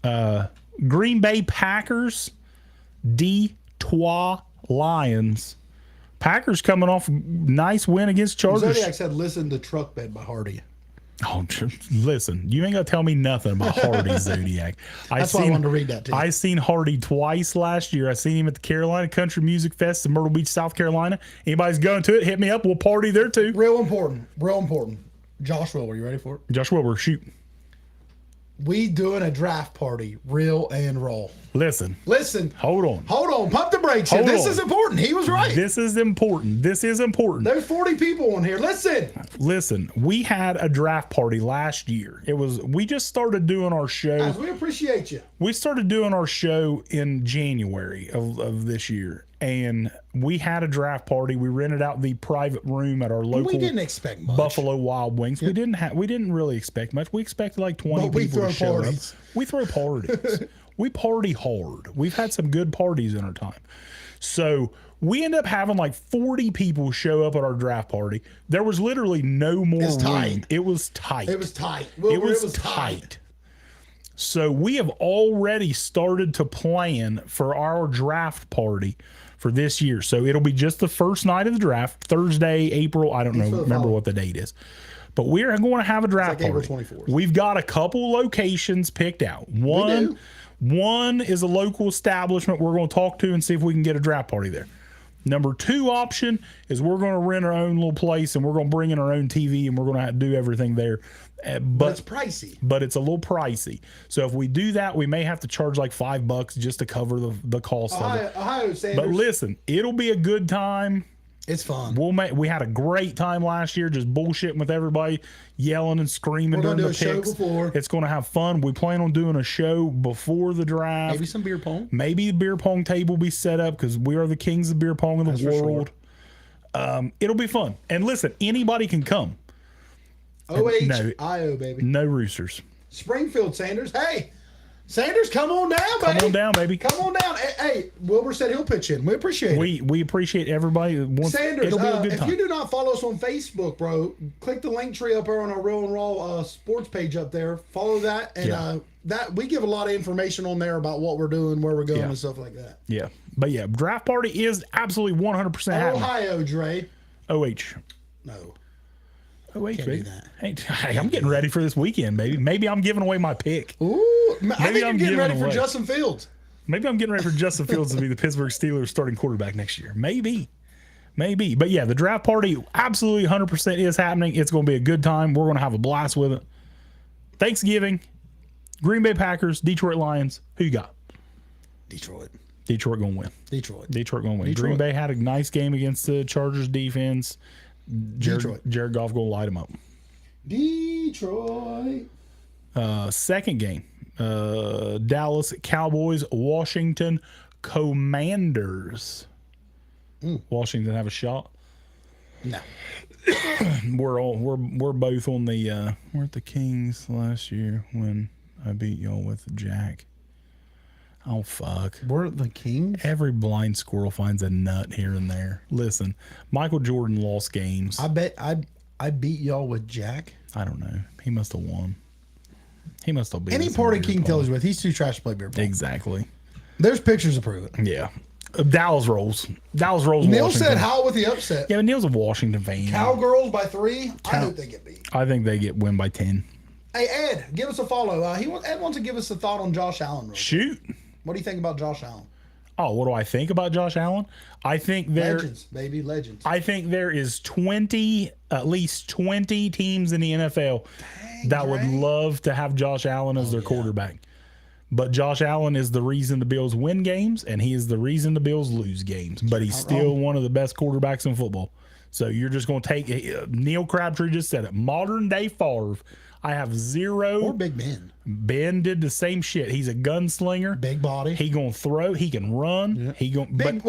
it. Green Bay Packers, Detroit Lions. Packers coming off a nice win against Chargers. Zodiac said, listen to Truck Bed by Hardy. Oh, listen, you ain't gonna tell me nothing about Hardy, Zodiac. That's why I wanted to read that too. I seen Hardy twice last year. I seen him at the Carolina Country Music Fest in Myrtle Beach, South Carolina. Anybody's going to it, hit me up. We'll party there too. Real important. Josh Wilbur, you ready for it? Josh Wilbur, shoot. We doing a draft party, real and roll. Listen. Hold on. Pump the brakes here. This is important. He was right. This is important. There's 40 people on here. Listen. We had a draft party last year. We just started doing our show. Guys, we appreciate you. We started doing our show in January of this year. And we had a draft party. We rented out the private room at our local. We didn't expect much. Buffalo Wild Wings. Yep. We didn't really expect much. We expected like 20 people to show up. We throw parties. We party hard. We've had some good parties in our time. So we end up having like 40 people show up at our draft party. There was literally no more room. It was tight. It was tight. It was tight. So we have already started to plan for our draft party for this year. So it'll be just the first night of the draft, Thursday, April. I don't remember what the date is. But we're going to have a draft party. April 24th. We've got a couple locations picked out. One is a local establishment we're going to talk to and see if we can get a draft party there. Number 2 option is we're going to rent our own little place and we're going to bring in our own TV and we're going to do everything there. But it's pricey. But it's a little pricey. So if we do that, we may have to charge like $5 just to cover the cost of it. Ohio Sanders. But listen, it'll be a good time. It's fun. We had a great time last year, just bullshitting with everybody, yelling and screaming We're during gonna the do a show picks. before. It's going to have fun. We plan on doing a show before the draft. Maybe some beer pong. Maybe the beer pong table will be set up because we are the kings of beer pong in the That's for world. It'll be fun. And listen, anybody can come. OHIO, baby. No roosters. Springfield, Sanders. Hey, Sanders, come on down, baby. Come on down, baby. Come on down. Hey, Wilbur said he'll pitch in. We appreciate it. We appreciate everybody. Sanders, It'll be a good if time. you do not follow us on Facebook, bro, click the link tree up there on our Real and Raw sports page up there. Follow that, and that we give a lot of information on there about what we're doing, where we're going, and stuff like that. Yeah. But yeah, draft party is absolutely 100% happening. Ohio, Dre. OH. No. OH, Can't baby. do that. Hey, I'm getting ready for this weekend, baby. Maybe I'm giving away my pick. Ooh, I think I'm you're getting giving ready for away. Justin Fields. Maybe I'm getting ready for Justin Fields to be the Pittsburgh Steelers starting quarterback next year. Maybe. But yeah, the draft party absolutely 100% is happening. It's going to be a good time. We're going to have a blast with it. Thanksgiving, Green Bay Packers, Detroit Lions. Who you got? Detroit going to win. Detroit Detroit going to win. Detroit. Green Bay had a nice game against the Chargers defense. Detroit. Jared Goff going to light them up. Detroit. Second game, Dallas Cowboys, Washington Commanders. Washington have a shot. No. We're both on the we're at the Kings last year when I beat y'all with Jack. Oh fuck. We're the Kings. Every blind squirrel finds a nut here and there. Listen, Michael Jordan lost games. I bet I beat y'all with Jack. I don't know. He must have won. He must have beat Any us in party beer King pong. tells with, he's too trash to play beer pong. Exactly. There's pictures to prove it. Yeah. Dallas rolls. Neil Washington. said, "How with the upset? Yeah, but Neil's a Washington fan. Cowgirls by 3. I hope they get beat." I think they get win by 10. Hey Ed, give us a follow. Ed wants to give us a thought on Josh Allen. Real quick. Shoot. What do you think about Josh Allen? Oh, what do I think about Josh Allen? I think Legends, baby, legends. I think there is at least 20 teams in the NFL that would love to have Josh Allen as their quarterback. But Josh Allen is the reason the Bills win games, and he is the reason the Bills lose games. But he's still one of the best quarterbacks in football. So you're just going to take Neil Crabtree just said it. Modern day Favre. I have zero. Or Big Ben. Ben did the same shit. He's a gunslinger. Big body. He gonna throw. He can run. Yeah. He going Big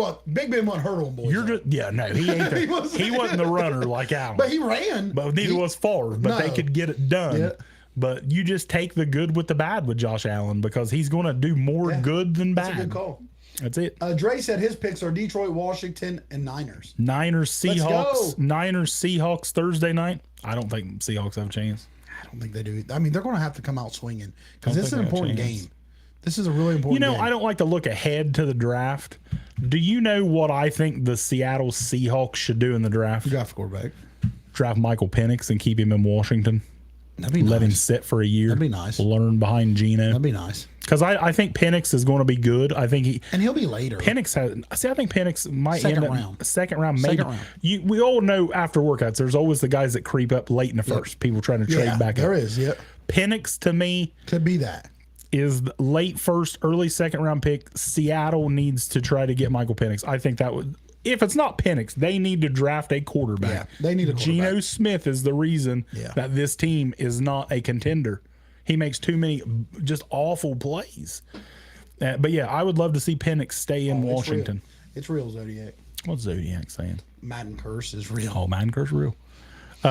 Ben wasn't hurt on boys. You're though. just no. He ain't. He wasn't the runner like Allen. But he ran. But neither was Favre. But they No. could get it done. Yeah. But you just take the good with the bad with Josh Allen because he's going to do more good than bad. That's a good call. That's it. Dre said his picks are Detroit, Washington, and Niners. Niners, Let's go. Seahawks. Niners, Seahawks Thursday night. I don't think Seahawks have a chance. I don't think they do. I mean, they're going to have to come out swinging because Don't this is an think they have a important chance. game. This is a really important You know, game. I don't like to look ahead to the draft. Do you know what I think the Seattle Seahawks should do in the draft? Draft quarterback. Draft Michael Penix and keep him in Washington. That'd be Let him nice. sit for a year. That'd be nice. Learn behind Geno. That'd be nice. Because I think Penix is going to be good. I think And he'll be later. Penix has. See, I think Penix might Second end up round. second round. Maybe Second round. we all know after workouts, there's always the guys that creep up late in the first. People trying to trade yeah, back there up. is. Yeah, Penix to me could be that. is the late first, early second round pick. Seattle needs to try to get Michael Penix. I think that would. If it's not Penix, they need to draft a quarterback. Yeah, they need a quarterback. Geno Smith is the reason Yeah. that this team is not a contender. He makes too many just awful plays. But yeah, I would love to see Penix stay in Washington. It's real, Zodiac. What's Zodiac saying? Madden curse is real. Oh, man, curse real.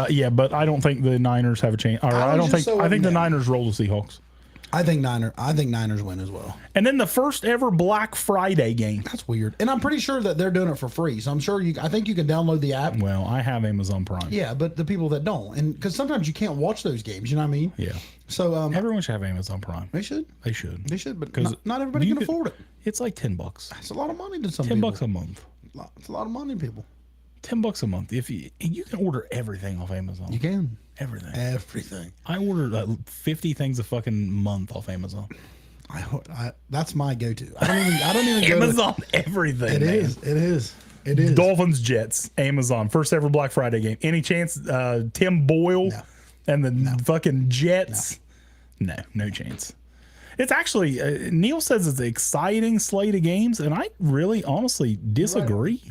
Yeah, but I don't think the Niners have a chance. Or I don't think. I think the Niners roll the Seahawks. I think Niners win as well. And then the first ever Black Friday game. That's weird. And I'm pretty sure that they're doing it for free. So I'm sure I think you can download the app. Well, I have Amazon Prime. Yeah, but the people that don't, and because sometimes you can't watch those games, you know what I mean? Yeah. So Everyone should have Amazon Prime. they should, They should. but 'Cause not everybody you can afford it. It's like $10. It's a lot of money to some $10 people. a month. It's a lot of money, people. $10 a month. If you can order everything off Amazon. You can Everything. everything. I ordered 50 things a fucking month off Amazon. That's my go-to. I don't even go to, Amazon everything. It man. is. It is. It is. Dolphins Jets Amazon first ever Black Friday game. Any chance Tim Boyle No. and the fucking Jets? No chance. It's actually Neil says it's an exciting slate of games, and I really honestly disagree.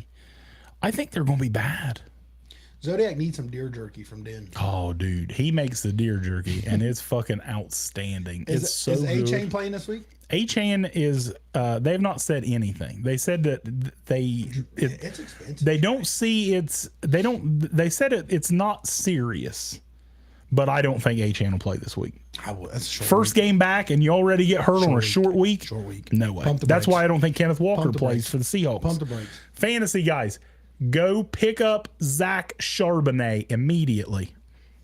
I think they're going to be bad. Zodiac needs some deer jerky from Den. Oh, dude, he makes the deer jerky, and it's fucking outstanding. It's so is good. A-Chain playing this week? A-Chain is. They've not said anything. They said that It's expensive. they don't see it's. They don't. They said it's not serious, but I don't think A-Chain will play this week. That's a short First week. game back, and you already get hurt on a short week. Short week. No way. Pump the That's brakes. why I don't think Kenneth Walker Pump the plays brakes. for the Seahawks. Pump the brakes. Fantasy guys, go pick up Zach Charbonnet immediately.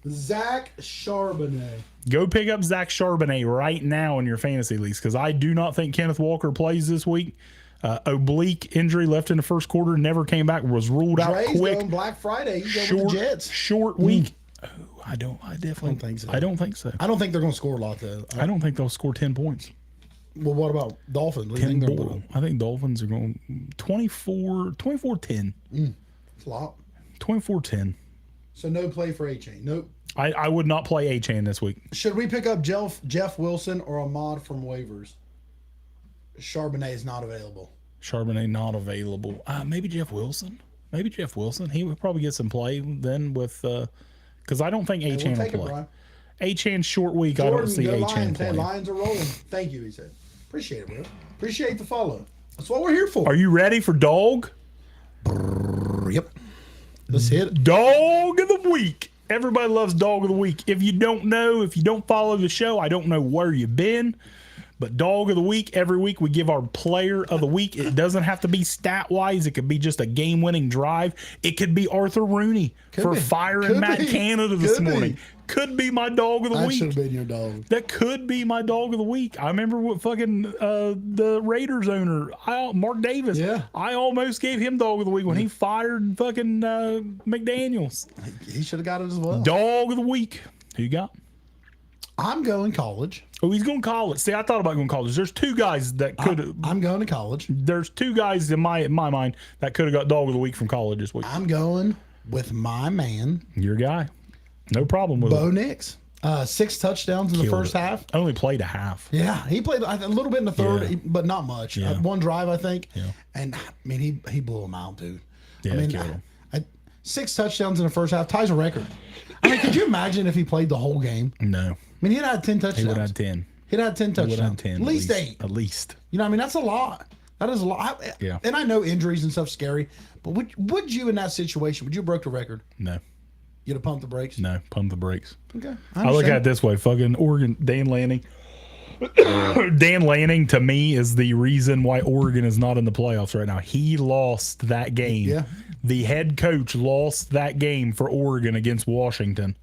Zach Charbonnet. Go pick up Zach Charbonnet right now in your fantasy leagues because I do not think Kenneth Walker plays this week. Oblique injury left in the first quarter, never came back, was ruled out Dre's quick. going Black Friday. He's going with the Jets. Short week. Oh, I definitely don't think so. I don't think so. I don't think they're going to score a lot, though. I don't think they'll score 10 points. Well, what about Dolphins? What do you 10 think they're ball. doing? I think Dolphins are going 24-10. It's a lot. 24-10. So no play for A-Chain. Nope. I would not play A-Chain this week. Should we pick up Jeff Wilson or Ahmad from waivers? Charbonnet is not available. Charbonnet not available. Maybe Jeff Wilson. He would probably get some play then with because I don't think A-Chain We'll will take it, play. Brian. A-Chain short week. Jordan, I don't see go A-Chain Lions. Hey, playing. Lions are rolling. Thank you, he said. Appreciate it, bro. Appreciate the follow. That's what we're here for. Are you ready for dog? Yep. Let's hit it. Dog of the week. Everybody loves dog of the week. If you don't know, if you don't follow the show, I don't know where you've been. But dog of the week, every week we give our player of the week. It doesn't have to be stat wise. It could be just a game winning drive. It could be Arthur Rooney for be. firing Could Matt be. Canada this Could be. morning. Could be my dog of the That week. should have been your dog. That could be my dog of the week. I remember what fucking the Raiders owner, Mark Davis. Yeah. I almost gave him dog of the week when he fired fucking McDaniels. He should have got it as well. Dog of the week. Who you got? I'm going college. Oh, he's going college. See, I thought about going college. There's two guys that could. I'm going to college. There's two guys in my mind that could have got dog of the week from college this week. I'm going with my man, Your guy. No problem with Bo it. Nix. 6 touchdowns in the Killed first it. half. Only played a half. Yeah, he played a little bit in the third, Yeah. but not much. Yeah. One drive, I think. Yeah. And I mean, he blew him out, dude. Yeah, I mean, killed him. 6 touchdowns in the first half ties a record. I mean, could you imagine if he played the whole game? No. I mean, he'd had 10 touchdowns. He would have had 10. He'd had 10 He would have touchdowns. had 10. At least 8. At least. You know, I mean, that's a lot. That is a lot. Yeah. And I know injuries and stuff scary, but would you in that situation? Would you have broke the record? No. You'd have pumped the brakes. No. Pump the brakes. Okay. I look at it this way. Fucking Oregon, Dan Lanning. Dan Lanning, to me, is the reason why Oregon is not in the playoffs right now. He lost that game. Yeah. The head coach lost that game for Oregon against Washington.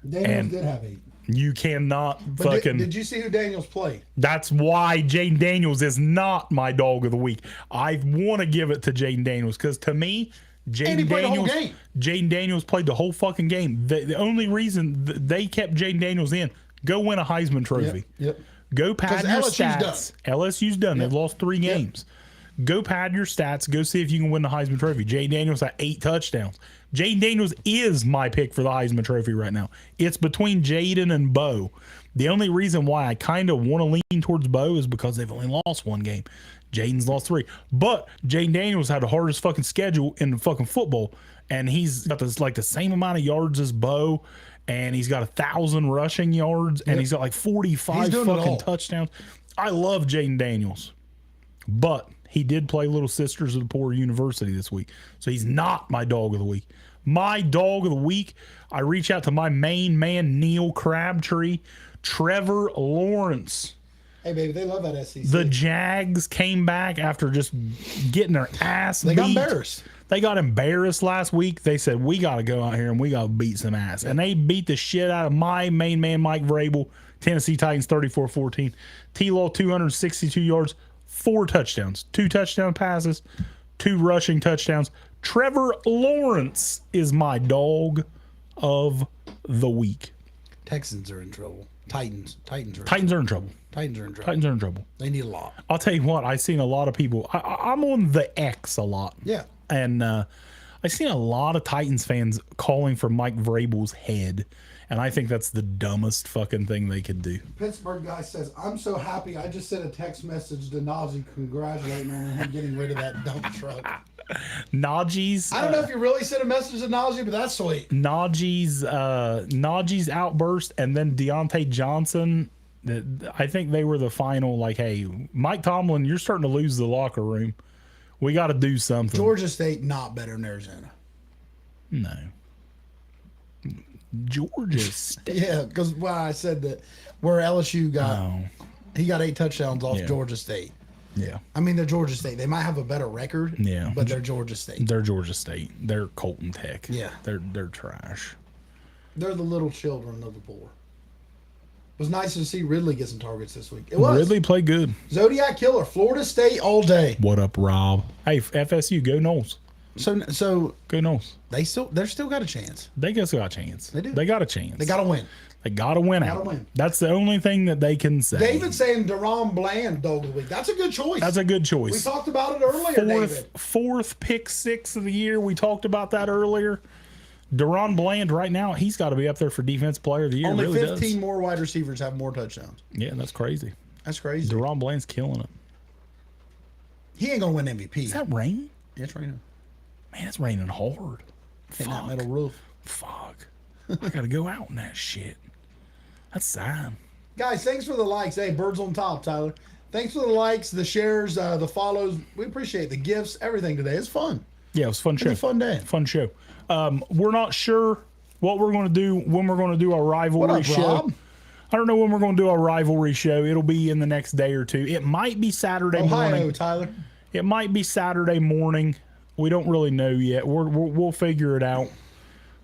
Daniels and- did have 8. You cannot But fucking. did you see who Daniels played? That's why Jaden Daniels is not my dog of the week. I want to give it to Jaden Daniels because to me, And he Jaden played the whole Daniels, game. Jaden Daniels played the whole fucking game. The only reason they kept Jaden Daniels in, go win a Heisman Trophy. Yep. Go pad 'Cause your LSU's stats. LSU's done. They've lost 3 games. Go pad your stats. Go see if you can win the Heisman Trophy. Jaden Daniels had 8 touchdowns. Jaden Daniels is my pick for the Heisman Trophy right now. It's between Jaden and Bo. The only reason why I kind of want to lean towards Bo is because they've only lost 1 game. Jaden's lost 3. But Jaden Daniels had the hardest fucking schedule in the fucking football. And he's got this, like the same amount of yards as Bo. And he's got 1,000 rushing yards. And he's got like 45 He's doing it all. fucking touchdowns. I love Jaden Daniels. But he did play Little Sisters of the Poor University this week. So he's not my dog of the week. My dog of the week, I reach out to my main man, Neil Crabtree, Trevor Lawrence. Hey, baby, they love that SEC. The Jags came back after just getting their ass They beat. got embarrassed. They got embarrassed last week. They said, we got to go out here and we got to beat some ass. And they beat the shit out of my main man, Mike Vrabel, Tennessee Titans 34-14. T-Law 262 yards, 4 touchdowns, 2 touchdown passes, 2 rushing touchdowns. Trevor Lawrence is my dog of the week. Texans are in trouble. Titans are in trouble. Titans are in trouble. Titans are in trouble. Titans are in trouble. They need a lot. I'll tell you what, I've seen a lot of people. I'm on the X a lot. Yeah. And I've seen a lot of Titans fans calling for Mike Vrabel's head. And I think that's the dumbest fucking thing they could do. Pittsburgh guy says, I'm so happy I just sent a text message to Najee congratulating him on him getting rid of that dump truck. Najee's. I don't know if you really sent a message to Najee, but that's sweet. Najee's outburst, and then Deontay Johnson. I think they were the final. Like, hey, Mike Tomlin, you're starting to lose the locker room. We got to do something. Georgia State not better than Arizona. No. Georgia State. Yeah, because I said that where LSU got, he got 8 touchdowns off Georgia State. Yeah. I mean, they're Georgia State. They might have a better record. Yeah. But they're Georgia State. They're Georgia State. They're Colton Tech. Yeah. They're trash. They're the little children of the poor. It was nice to see Ridley get some targets this week. It was. Ridley played good. Zodiac Killer, Florida State all day. What up, Rob? Hey, FSU, go Noles. So Go Noles. they're still got a chance. They just got a chance. They do. They got a chance. They got to win. They got to win out. win. That's the only thing that they can say. David saying Deron Bland dog of the week. That's a good choice. That's a good We choice. talked about it earlier, David. Fourth pick six of the year. We talked about that earlier. Deron Bland right now, he's got to be up there for defensive player of the year. Only really 15 does. more wide receivers have more touchdowns. Yeah, that's crazy. That's crazy. Deron Bland's killing it. He ain't gonna win MVP. Is that rain? Yeah, it's raining. Man, it's raining hard. Hitting that Fuck. metal roof. Fuck. I got to go out in that shit. That's sad. Guys, thanks for the likes. Hey, birds on top, Tyler. Thanks for the likes, the shares, the follows. We appreciate the gifts, everything today. It's fun. Yeah, it was a fun show. It's a fun day. Fun show. We're not sure what we're going to do when we're going to do our rivalry What up, show. Rob? I don't know when we're going to do our rivalry show. It'll be in the next day or two. It might be Saturday Ohio, morning. Tyler. It might be Saturday morning. We don't really know yet. We'll figure it out.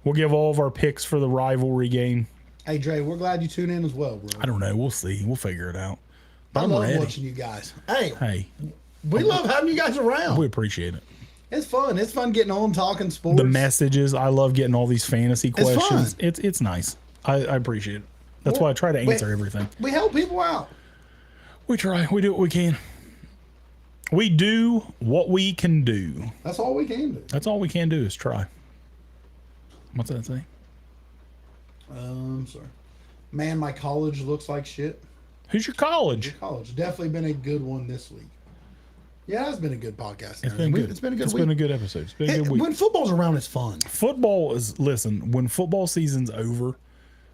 We'll give all of our picks for the rivalry game. Hey, Dre, we're glad you tuned in as well, bro. I don't know. We'll see. We'll figure it out. But I I'm love ready. watching you guys. Hey, Hey, we love having you guys around. we appreciate it. It's fun. It's fun getting on, talking sports. The messages. I love getting all these fantasy fun. questions. It's nice. I appreciate it. That's why I try to answer everything. We help people out. We try. We do what we can. We do what we can do. That's all we can do. That's all we can do is try. What's that say? Sorry. Man, my college looks like shit. Who's your college? College. Definitely been a good one this week. Yeah, it's been a good podcast. It's been good. It's been a good It's week. been a good episode. It's been a good week. When football's around, it's fun. Football is, listen, when football season's over,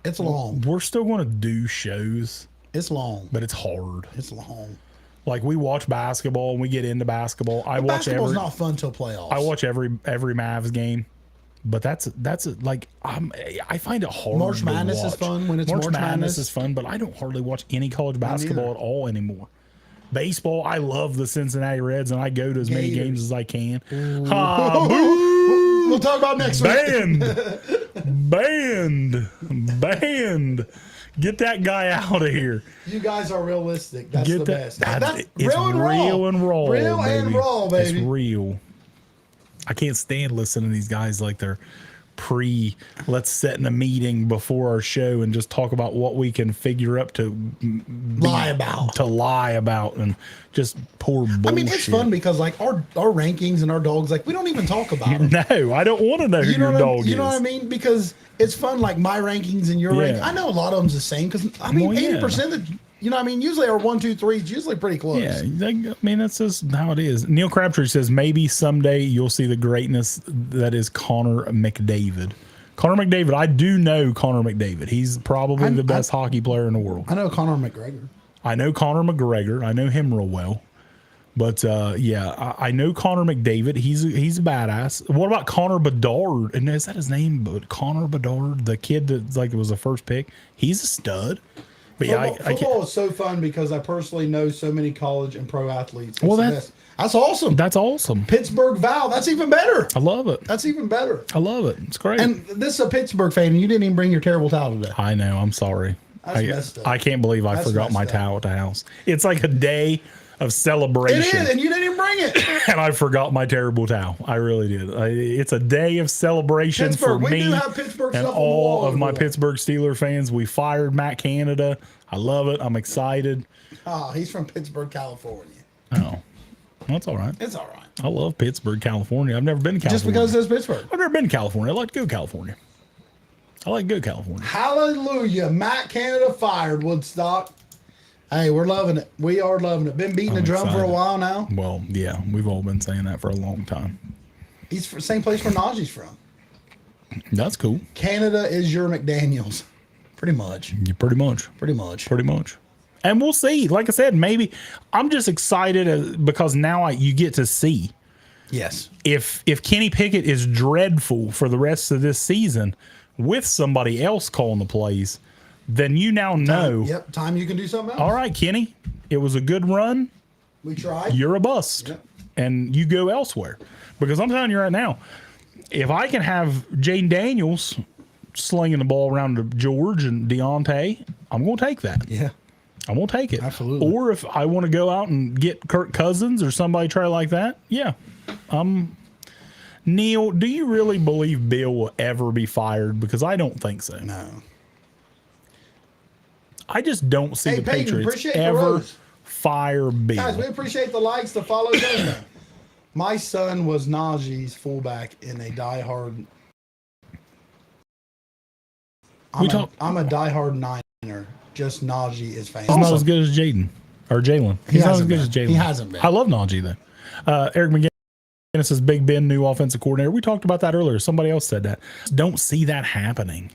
It's long. we're still going to do shows, It's long. but it's hard. It's long. Like, we watch basketball and we get into basketball. I watch Basketball's every not fun till playoffs. I watch every Mavs game. But that's like I find it hard. March to Madness is watch. fun when it's March March Madness Madness. is fun, but I don't hardly watch any college basketball neither. at all anymore. Baseball, I love the Cincinnati Reds, and I go to as many Gators. games as I can. Ha, boo! We'll talk about next week. Banned. Get that guy out of here. You guys are realistic. That's Get the that. best. That's That's it's real and raw. Real and baby. raw, baby. It's real. I can't stand listening to these guys like they're let's set in a meeting before our show and just talk about what we can figure up to Lie about. and just poor bullshit. I mean, it's fun because like our rankings and our dogs, like we don't even talk about them. No, I don't want to know who You know, your dog is. you know what I mean? Because it's fun, like my rankings and your Yeah. rankings. I know a lot of them's the same because I mean, Well, yeah. 80% of you know, what I mean, usually our 1, 2, 3 is usually pretty close. Yeah, I mean, that's just how it is. Neil Crabtree says maybe someday you'll see the greatness that is Connor McDavid. Connor McDavid, I do know Connor McDavid. He's probably the best hockey player in the world. I know Conor McGregor. I know Conor McGregor. I know him real well. But yeah, I know Connor McDavid. He's a badass. What about Connor Bedard? And is that his name? But Connor Bedard, the kid that like was the first pick, he's a stud. But yeah, Football is so fun because I personally know so many college and pro athletes. Well, That's awesome. that's awesome. Pittsburgh Val, that's even better. I love it. That's even better. I love it. It's great. And this is a Pittsburgh fan, and you didn't even bring your terrible towel today. I know. I'm sorry. That's messed up. I can't believe I That's forgot my messed up. towel at the house. It's like a day of celebration. It is, and you didn't even bring it. And I forgot my terrible towel. I really did. It's a day of celebration for Pittsburgh, we me do have Pittsburgh and stuff on the all wall of my over there. Pittsburgh Steeler fans. We fired Matt Canada. I love it. I'm excited. Oh, he's from Pittsburgh, California. Oh, that's all right. It's all right. I love Pittsburgh, California. I've never been to Just California. because it's Pittsburgh. I've never been to California. I like to go to California. I like to go to California. Hallelujah. Matt Canada fired, Woodstock. Hey, we're loving it. We are loving it. Been beating the drum for a excited. while now. Well, yeah, we've all been saying that for a long time. He's same place where Najee's from. That's cool. Canada is your McDaniels. Pretty much. Pretty much. Pretty much. Pretty much. And we'll see. Like I said, maybe I'm just excited because now you get to see. Yes. If Kenny Pickett is dreadful for the rest of this season with somebody else calling the plays, then you now know. Yep. Time you can do something else. All right, Kenny, it was a good run. We tried. You're a bust. Yep. And you go elsewhere. Because I'm telling you right now, if I can have Jaden Daniels slinging the ball around to George and Deontay, I'm going to take that. Yeah. I'm going to take it. Absolutely. Or if I want to go out and get Kirk Cousins or somebody try like that, yeah. Neil, do you really believe Bill will ever be fired? Because I don't think so. No. I just don't see the Peyton, Patriots appreciate the ever rose. fire Bill. Guys, we appreciate the likes, the follows. Everything. My son was Najee's fullback in a diehard. I'm a diehard Niner. Just Najee is fan. He's not as good as Jaden or Jalen. He's not as good as Jalen. He hasn't been. I love Najee though. Eric McGinnis says Big Ben, new offensive coordinator. We talked about that earlier. Somebody else said that. Don't see that happening.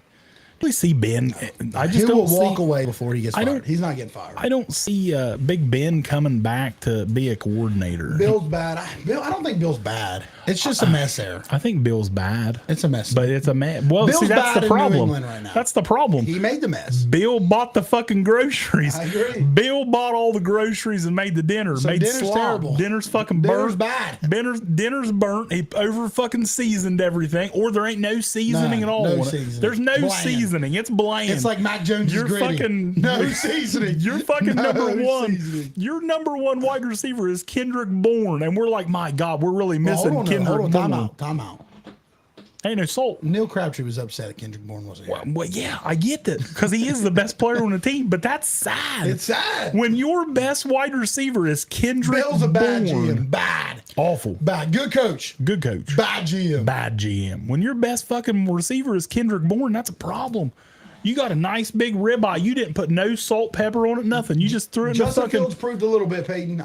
Really see Ben. I just He will don't walk see, away before he gets fired. He's not getting fired. I don't see Big Ben coming back to be a coordinator. Bill's bad. I don't think Bill's bad. It's just a mess there. I think Bill's bad. It's a mess. But it's a mess. Well, Bill's see, that's bad the in New problem. England right now. That's the problem. He made the mess. Bill bought the fucking groceries. I agree. Bill bought all the groceries and made the dinner. So made dinner's slop. terrible. Dinner's fucking Dinner's burnt. bad. Dinner's burnt. He over fucking seasoned everything. Or there ain't no seasoning No, at all. no on it. seasoning. There's no Bland. seasoning. It's bland. It's like Mac Jones' You're gritty. fucking No seasoning. You're fucking No number one. seasoning. Your number one wide receiver is Kendrick Bourne, and we're like, my God, we're really missing Kendrick Hold on. Bourne. Time out. Ain't no salt. Neil Crabtree was upset at Kendrick Bourne wasn't here. Well, yeah, I get that because he is the best player on the team, but that's sad. It's sad. When your best wide receiver is Kendrick Bill's a bad Bourne. GM. Bad. Awful. Bad. Good coach. Good coach. Bad GM. Bad GM. When your best fucking receiver is Kendrick Bourne, that's a problem. You got a nice big ribeye. You didn't put no salt, pepper on it, nothing. You just threw it in the Justin fucking. Fields proved a little bit, Peyton.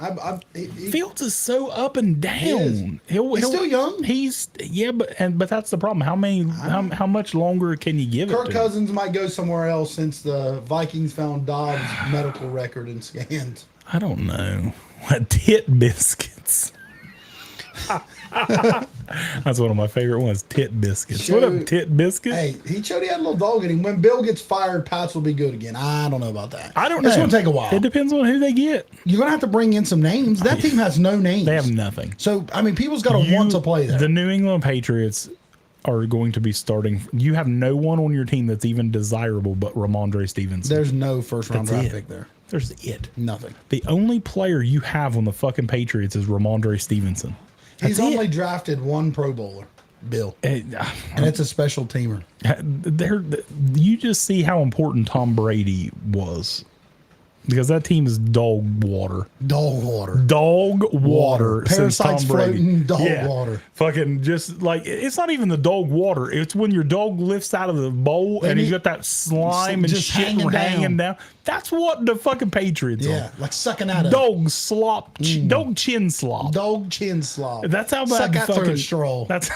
Fields is so up and down. He's still young. But that's the problem. How much longer can you give Kirk it to? Cousins might go somewhere else since the Vikings found Dobbs' medical record and scans. I don't know. Tit biscuits. That's one of my favorite ones. Tit biscuits. What up, tit biscuit? Hey, he showed he had a little dog in him. When Bill gets fired, Pats will be good again. I don't know about that. I don't know. It's going to take a while. It depends on who they get. You're going to have to bring in some names. That team has no names. They have nothing. So, I mean, people's got to want to play there. The New England Patriots are going to be starting. You have no one on your team that's even desirable but Ramondre Stevenson. There's no first-round draft pick there. There's it. Nothing. The only player you have on the fucking Patriots is Ramondre Stevenson. He's only drafted one Pro Bowler, Bill. And it's a special teamer. You just see how important Tom Brady was. Because that team is dog water. Dog water. Dog water. Parasites floating dog water. Fucking just like, it's not even the dog water. It's when your dog lifts out of the bowl and you got that slime and just shit hanging down. That's what the fucking Patriots are. Yeah, like sucking out of dog slop, dog chin slop. Dog chin slop. That's how bad Suck the out fucking through a straw. That's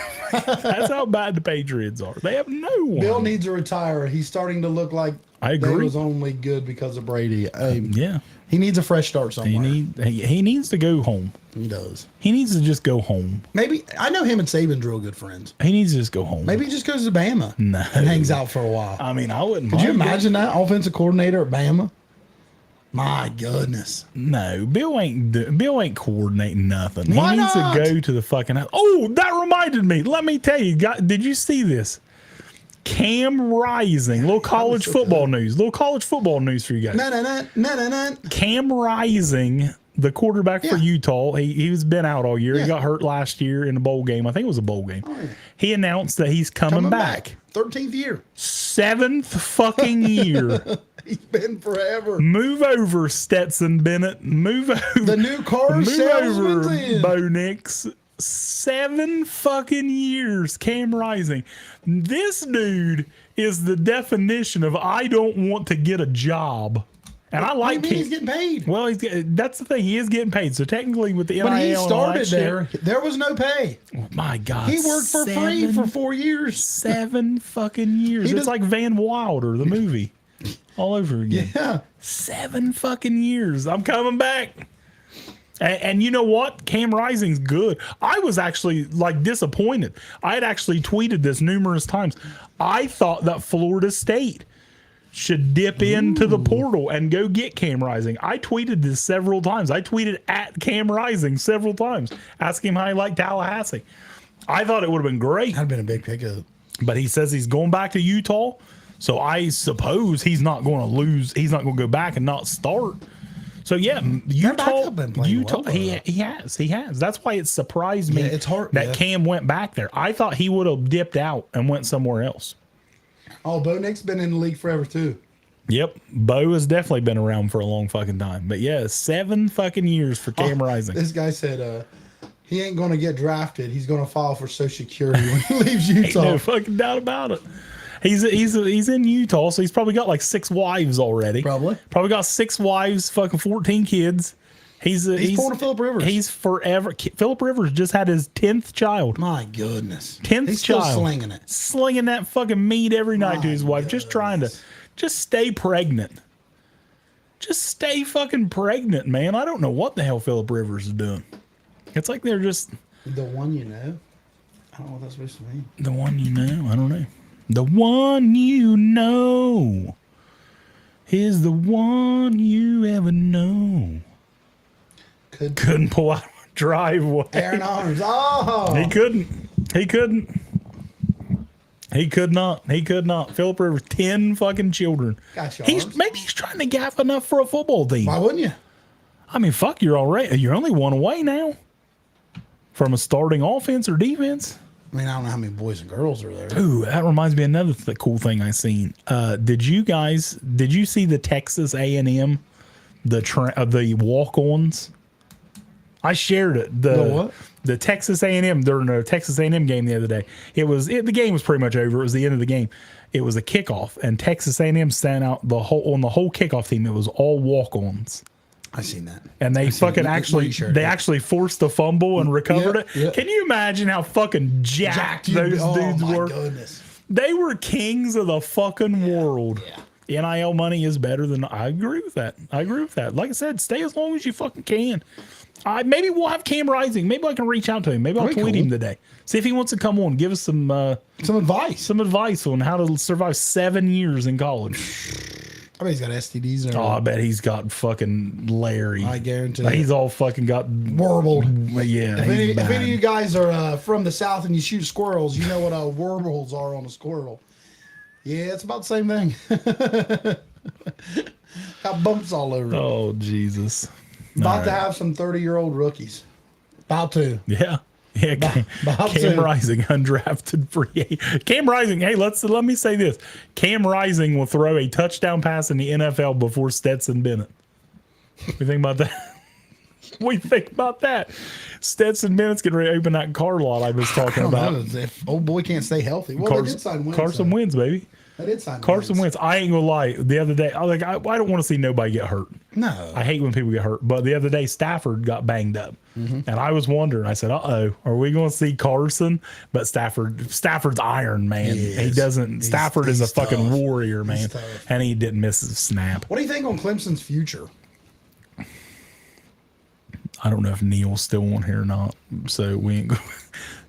how bad the Patriots are. They have no one. Bill needs to retire. He's starting to look like I agree. They was only good because of Brady. Yeah. He needs a fresh start somewhere. He needs to go home. He does. He needs to just go home. Maybe I know him and Saban's real good friends. He needs to just go home. Maybe he just goes to Bama. No. And hangs out for a while. I mean, I wouldn't. Could you imagine that offensive coordinator at Bama? My goodness. No, Bill ain't coordinating nothing. Why he needs not? to go to the fucking. Oh, that reminded me. Let me tell you, did you see this? Cam Rising, little college football news. Little college football news for you guys. No. Cam Rising, the quarterback for Utah, he's been out all year. He got hurt last year in a bowl game. I think it was a bowl game. He announced that he's coming back. 13th year. 7th fucking year. He's been forever. Move over, Stetson Bennett. Move over. The new car salesman's in. Bo Nix. 7 fucking years, Cam Rising. This dude is the definition of I don't want to get a job And I like he's getting paid. Well, that's the thing. He is getting paid. So technically, with the NIL, when he and all started that shit, there was no pay. oh my God, He worked for free for 4 years. 7 fucking years. It's like Van Wilder, the movie, all over again. Yeah. 7 fucking years. I'm coming back. And you know what? Cam Rising's good. I was actually like disappointed. I had actually tweeted this numerous times. I thought that Florida State should dip into the portal and go get Cam Rising. I tweeted this several times. I tweeted at Cam Rising several times, asking him how he liked Tallahassee. I thought it would have been great. That'd been a big pickup. But he says he's going back to Utah. So I suppose he's not going to lose. He's not going to go back and not start. So yeah, Utah. Well, he has. That's why it surprised me. It's hard that Cam went back there. I thought he would have dipped out and went somewhere else. Oh, Bo Nick's been in the league forever too. Yep, Bo has definitely been around for a long fucking time. But yeah, 7 fucking years for Cam Rising. This guy said he ain't going to get drafted. He's going to file for Social Security when he leaves Utah. Ain't no fucking doubt about it. He's in Utah, so he's probably got like 6 wives already. Probably got 6 wives, fucking 14 kids. He's pulling a Phillip Rivers. He's forever. Phillip Rivers just had his 10th child. My goodness. 10th He's child. still slinging it. Slinging that fucking meat every night to his wife. Just trying to stay pregnant. Just stay fucking pregnant, man. I don't know what the hell Phillip Rivers is doing. It's like they're just... The one you know? I don't know what that's supposed to mean. The one you know? I don't know. The one you know is the one you ever know. Couldn't pull out a driveway. Aaron Arms. Oh. He couldn't. He could not. Phillip Rivers, 10 fucking children. Gotcha. Maybe he's trying to gaff enough for a football team. Why wouldn't you? I mean, fuck, you're already. You're only one away now from a starting offense or defense. I mean, I don't know how many boys and girls are there. Ooh, that reminds me of another cool thing I seen. Did you see the Texas A&M, the walk-ons? I shared it. The what? The Texas A&M during a Texas A&M game the other day. The game was pretty much over. It was the end of the game. It was a kickoff, and Texas A&M sent out the whole kickoff team. It was all walk-ons. I seen that. And they actually forced the fumble and recovered it. Yep. Can you imagine how fucking jacked those dudes were? Goodness. They were kings of the fucking world. Yeah. NIL money is better than... I agree with that. Like I said, stay as long as you fucking can. Maybe we'll have Cam Rising. Maybe I can reach out to him. Maybe I'll tweet him today. See if he wants to come on. Give us some advice. Some advice on how to survive 7 years in college. I bet he's got STDs. I bet he's got fucking Larry. I guarantee. He's all fucking got warbled. Yeah. If any of you guys are from the South and you shoot squirrels, you know what warbles are on a squirrel. Yeah, it's about the same thing. Got bumps all over. Oh, Jesus. About to have some 30-year-old rookies. About to. Yeah. Yeah, Cam Rising, undrafted free agent. Cam Rising, hey, let me say this. Cam Rising will throw a touchdown pass in the NFL before Stetson Bennett. What do you think about that? What do you think about that? Stetson Bennett's getting ready to open that car lot I was talking about. If old boy can't stay healthy. Well, they did sign Wentz. Carson Wentz, baby. They did sign Carson Wentz. I ain't gonna lie. The other day, I don't want to see nobody get hurt. No. I hate when people get hurt. But the other day, Stafford got banged up. And I was wondering, I said, are we going to see Carson? But Stafford's iron, man. He doesn't. Stafford is a fucking warrior, man. And he didn't miss a snap. What do you think on Clemson's future? I don't know if Neil's still on here or not. So we ain't going.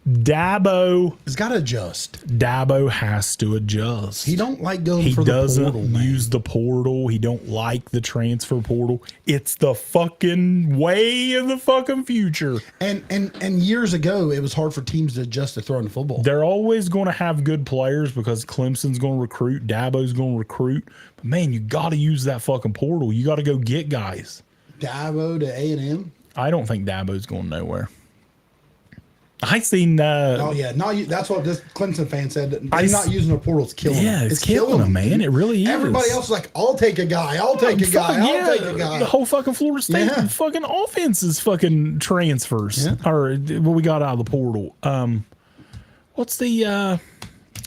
Dabo has got to adjust. Dabo has to adjust. He don't like going for the portal. He doesn't use the portal. He don't like the transfer portal. It's the fucking way of the fucking future. And years ago, it was hard for teams to adjust to throwing the football. They're always going to have good players because Clemson's going to recruit. Dabo's going to recruit. But man, you got to use that fucking portal. You got to go get guys. Dabo to A&M? I don't think Dabo's going nowhere. I seen. That's what this Clemson fan said. He's not using a portal. It's killing him. Yeah, it's killing him, man. It really is. Everybody else is like, I'll take a guy. I'll take a guy. The whole fucking Florida State fucking offense is fucking transfers. Or what we got out of the portal. What's the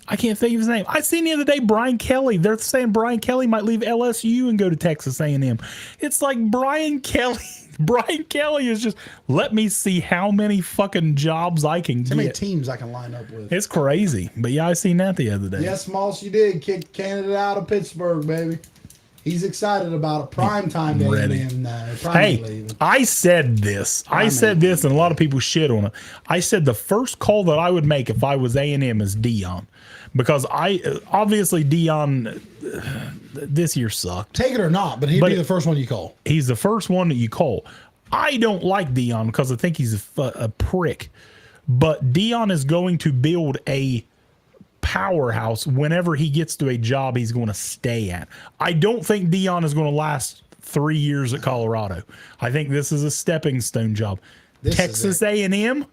I can't think of his name. I seen the other day Brian Kelly. They're saying Brian Kelly might leave LSU and go to Texas A&M. It's like Brian Kelly. Brian Kelly is just, let me see how many fucking jobs I can How many get. teams I can line up with? It's crazy. But yeah, I seen that the other day. Yes, Moss, you did. Kick Canada out of Pittsburgh, baby. He's excited about a prime time day. Ready. Hey, I said this. I said this, and a lot of people shit on it. I said the first call that I would make if I was A&M is Dion, because obviously Dion this year sucked. Take it or not, but he'd be the first one you call. He's the first one that you call. I don't like Dion because I think he's a prick, but Dion is going to build a powerhouse whenever he gets to a job he's going to stay at. I don't think Dion is going to last 3 years at Colorado. I think this is a stepping stone job. Texas A&M,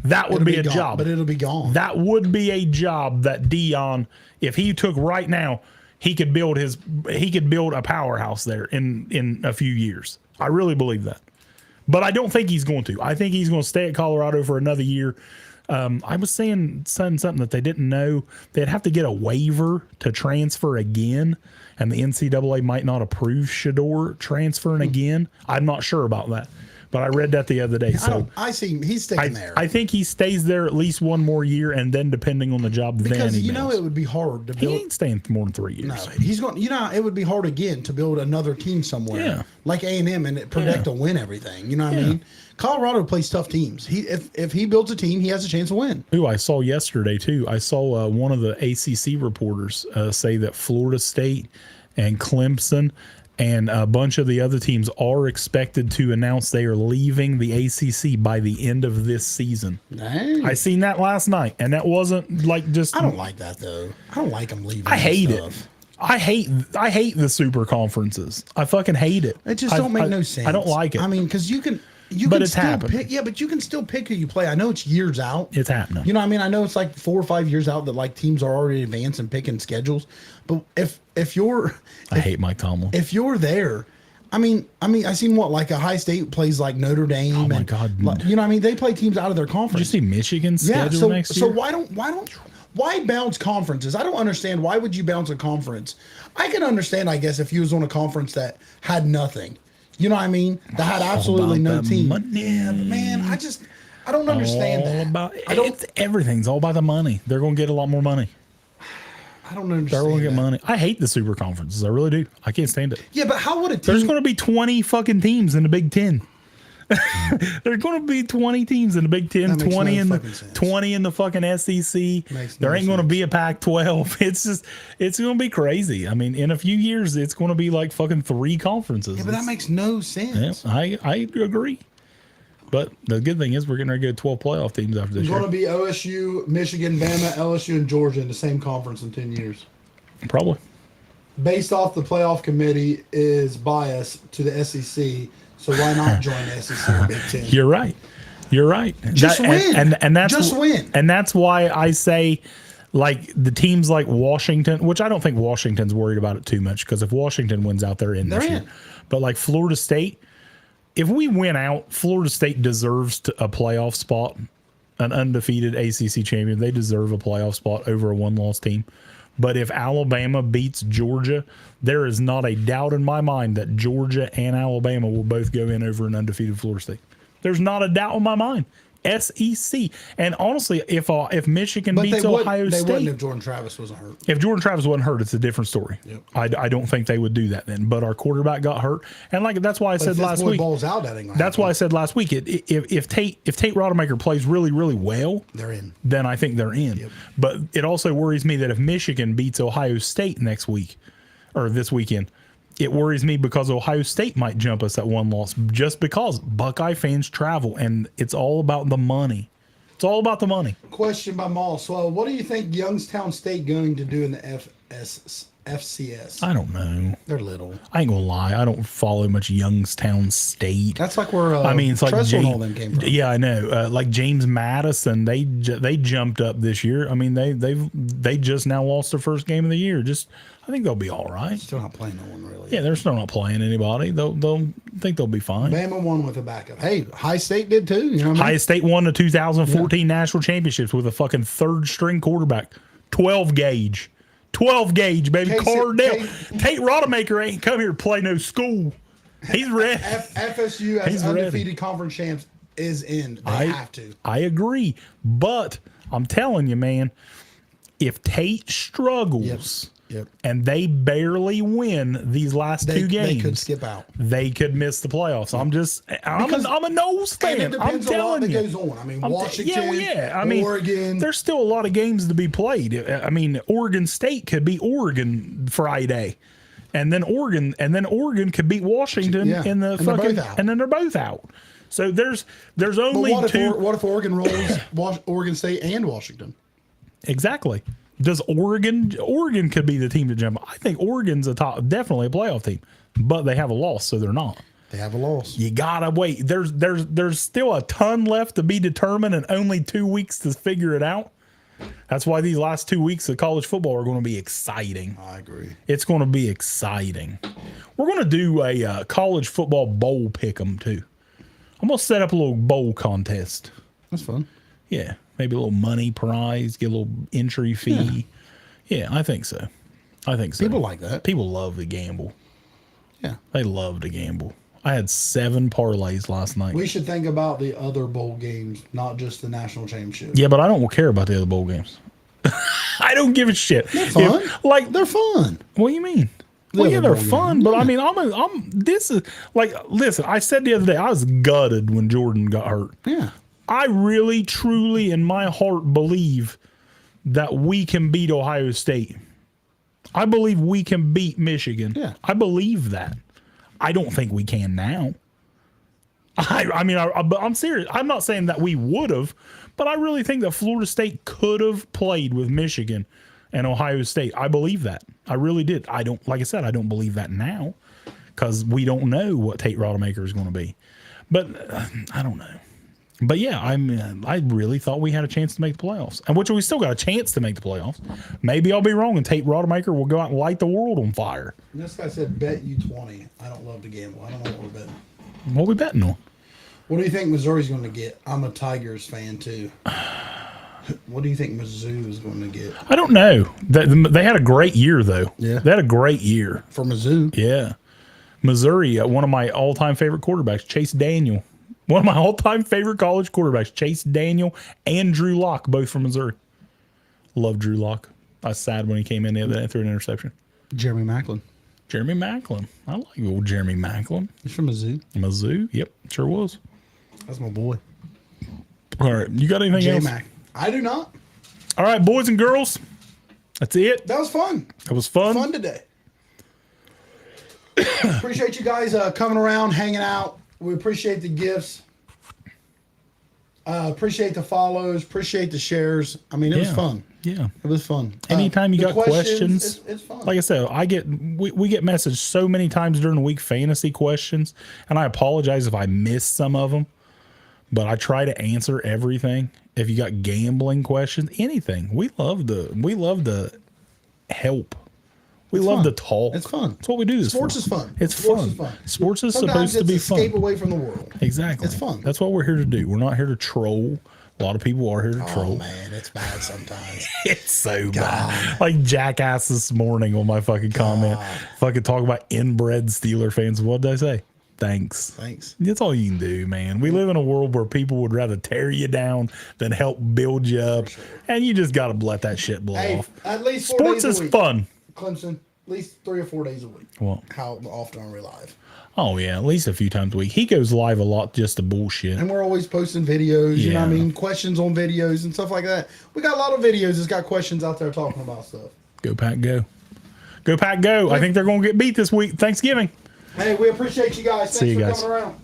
that would be a job. But it'll be gone. That would be a job that Dion, if he took right now, he could build a powerhouse there in a few years. I really believe that. But I don't think he's going to. I think he's going to stay at Colorado for another year. I was saying something that they didn't know. They'd have to get a waiver to transfer again, and the NCAA might not approve Shedeur transferring again. I'm not sure about that, but I read that the other day. So I see he's sticking there. I think he stays there at least one more year, and then depending on the job, because then you know it would be hard to build. He ain't staying more than 3 years. No, he's going. You know, it would be hard again to build another team somewhere, like A&M, and predict to win everything. You know what I mean? Colorado plays tough teams. If he builds a team, he has a chance to win. Who I saw yesterday too. I saw one of the ACC reporters say that Florida State and Clemson and a bunch of the other teams are expected to announce they are leaving the ACC by the end of this season. Dang. I seen that last night, and that wasn't like just. I don't like that though. I don't like them leaving. I hate it. I hate the super conferences. I fucking hate it. It just don't make no sense. I don't like it. I mean, because you can it's still happening. pick. Yeah, but you can still pick who you play. I know it's years out. It's happening. You know what I mean? I know it's like 4 or 5 years out that like teams are already advanced and picking schedules. But if you're, I hate Mike Tomlin. If you're there, I mean, I seen what like Ohio State plays like Notre Dame. Oh my God! Like, you know what I mean? They play teams out of their conference. Did you see Michigan's schedule next year? So why bounce conferences? I don't understand. Why would you bounce a conference? I can understand, I guess, if you was on a conference that had nothing. You know what I mean? That had absolutely no team. Money. Yeah, but man, I don't understand that. Everything's all about the money. They're going to get a lot more money. I don't understand. They're going to get money. I hate the super conferences. I really do. I can't stand it. Yeah, but how would a team? There's going to be 20 fucking teams in the Big Ten. There's going to be 20 teams in the Big Ten, 20 in the fucking SEC. There ain't going to be a Pac-12. It's going to be crazy. I mean, in a few years, it's going to be like fucking 3 conferences. Yeah, but that makes no sense. Yeah, I agree. But the good thing is we're going to get 12 playoff teams after this year. It's going to be OSU, Michigan, Bama, LSU, and Georgia in the same conference in 10 years. Probably. Based off the playoff committee is biased to the SEC. So why not join the SEC or Big Ten? You're right. Just win. And that's just win. And that's why I say, like the teams like Washington, which I don't think Washington's worried about it too much, because if Washington wins out, they're in this year. But like Florida State, if we win out, Florida State deserves a playoff spot, an undefeated ACC champion. They deserve a playoff spot over a one-loss team. But if Alabama beats Georgia, there is not a doubt in my mind that Georgia and Alabama will both go in over an undefeated Florida State. There's not a doubt in my mind. SEC. And honestly, if Michigan beats Ohio State, they wouldn't if Jordan Travis wasn't hurt. If Jordan Travis wasn't hurt, it's a different story. Yep. I don't think they would do that then. But our quarterback got hurt, and like that's why I said last week. That's why I said last week. If Tate Rodemaker plays really really well, they're in. Then I think they're in. Yep. But it also worries me that if Michigan beats Ohio State next week or this weekend, it worries me because Ohio State might jump us at one loss just because Buckeye fans travel, and it's all about the money. It's all about the money. Question by Moss. Well, what do you think Youngstown State going to do in the FCS? I don't know. They're little. I ain't gonna lie. I don't follow much Youngstown State. That's like where I mean, it's like all them came from. Yeah, I know. Like James Madison, they jumped up this year. I mean, they just now lost their first game of the year. I think they'll be all right. Still not playing no one really. Yeah, they're still not playing anybody. They'll think they'll be fine. Bama won with a backup. Hey, High State did too. You know what I mean? High State won the 2014 national championships with a fucking third string quarterback. 12 gauge. 12 gauge, baby. Case- Cardell. Case- Tate Rodemaker ain't come here to play no school. He's ready. FSU as He's undefeated ready. conference champs is in. They have to. I agree. But I'm telling you, man, if Tate struggles Yep. and they barely win these last two games, They could skip out. they could miss the playoffs. I'm a Knowles fan. And it I'm depends a lot telling that you. goes on. I mean, I'm Washington, I mean, Oregon. there's still a lot of games to be played. I mean, Oregon State could beat Oregon Friday, and then Oregon could beat Washington Yeah, in the and they're fucking, both out. and then they're both out. So there's But only what two. if Oregon rolls Oregon State and Washington? Exactly. Does Oregon could be the team to jump? I think Oregon's definitely a playoff team, but they have a loss, so they're not. They have a loss. You gotta wait. There's still a ton left to be determined, and only 2 weeks to figure it out. That's why these last 2 weeks of college football are going to be exciting. I agree. It's going to be exciting. We're going to do a college football bowl pick'em too. I'm going to set up a little bowl contest. That's fun. Yeah, maybe a little money prize, get a little entry fee. Yeah, I think so. People like that. People love to gamble. Yeah. They love to gamble. I had 7 parlays last night. We should think about the other bowl games, not just the national championship. Yeah, but I don't care about the other bowl games. I don't give a shit. They're fun. Like, They're fun. what do you mean? The Well, yeah, other they're bowl game. fun, but I mean, this is like, listen, I said the other day, I was gutted when Jordan got hurt. Yeah. I really, truly, in my heart, believe that we can beat Ohio State. I believe we can beat Michigan. Yeah. I believe that. I don't think we can now. I'm serious. I'm not saying that we would have, but I really think that Florida State could have played with Michigan and Ohio State. I believe that. I really did. Like I said, I don't believe that now because we don't know what Tate Rodemaker is going to be. But I don't know. But yeah, I really thought we had a chance to make the playoffs, and which we still got a chance to make the playoffs. Maybe I'll be wrong, and Tate Rodemaker will go out and light the world on fire. This guy said, bet you 20. I don't love to gamble. I don't know what we're betting. What we betting on? What do you think Missouri's going to get? I'm a Tigers fan, too. What do you think Mizzou is going to get? I don't know. They had a great year, though. Yeah. They had a great year. For Mizzou? Yeah. Missouri, one of my all-time favorite quarterbacks, Chase Daniel. One of my all-time favorite college quarterbacks, Chase Daniel and Drew Lock, both from Missouri. Love Drew Lock. I was sad when he came in the other day and threw an interception. Jeremy Macklin. Jeremy Macklin. I like old Jeremy Macklin. He's from Mizzou. Mizzou? Yep, sure was. That's my boy. All right, you got anything else? J-Mac. I do not. All right, boys and girls, that's it. That was fun. That was fun. Fun today. Appreciate you guys coming around, hanging out. We appreciate the gifts. Appreciate the follows. Appreciate the shares. I mean, it was fun. Yeah. It was fun. Anytime you the got questions, it's fun. like I said, we get messaged so many times during the week, fantasy questions, and I apologize if I missed some of them, but I try to answer everything. If you got gambling questions, anything, we love to help. We love to talk. It's fun. That's what we do. Sports is fun. It's Sports fun. is fun. Sports is Sometimes supposed to be it's escape fun. away from the world. Exactly. It's fun. That's what we're here to do. We're not here to troll. A lot of people are here to Oh troll. man, it's bad sometimes. It's so bad. Like Jackass this morning on my fucking comment. Fucking talk about inbred Steeler fans. What did I say? Thanks. Thanks. That's all you can do, man. We live in a world where people would rather tear you down than help build you up. And you just got to let that shit blow Hey, off. at least 4 Sports days is a week. fun. Clemson, at least 3 or 4 days a week. Well, How often are we live? oh, yeah. At least a few times a week. He goes live a lot just to bullshit. And we're always posting videos, you know what I Yeah. mean? Questions on videos and stuff like that. We got a lot of videos that's got questions out there talking about stuff. Go Pack Go. Go Pack Go. I think they're going to get beat this week. Thanksgiving. Hey, we appreciate you guys. See Thanks you for guys. coming around.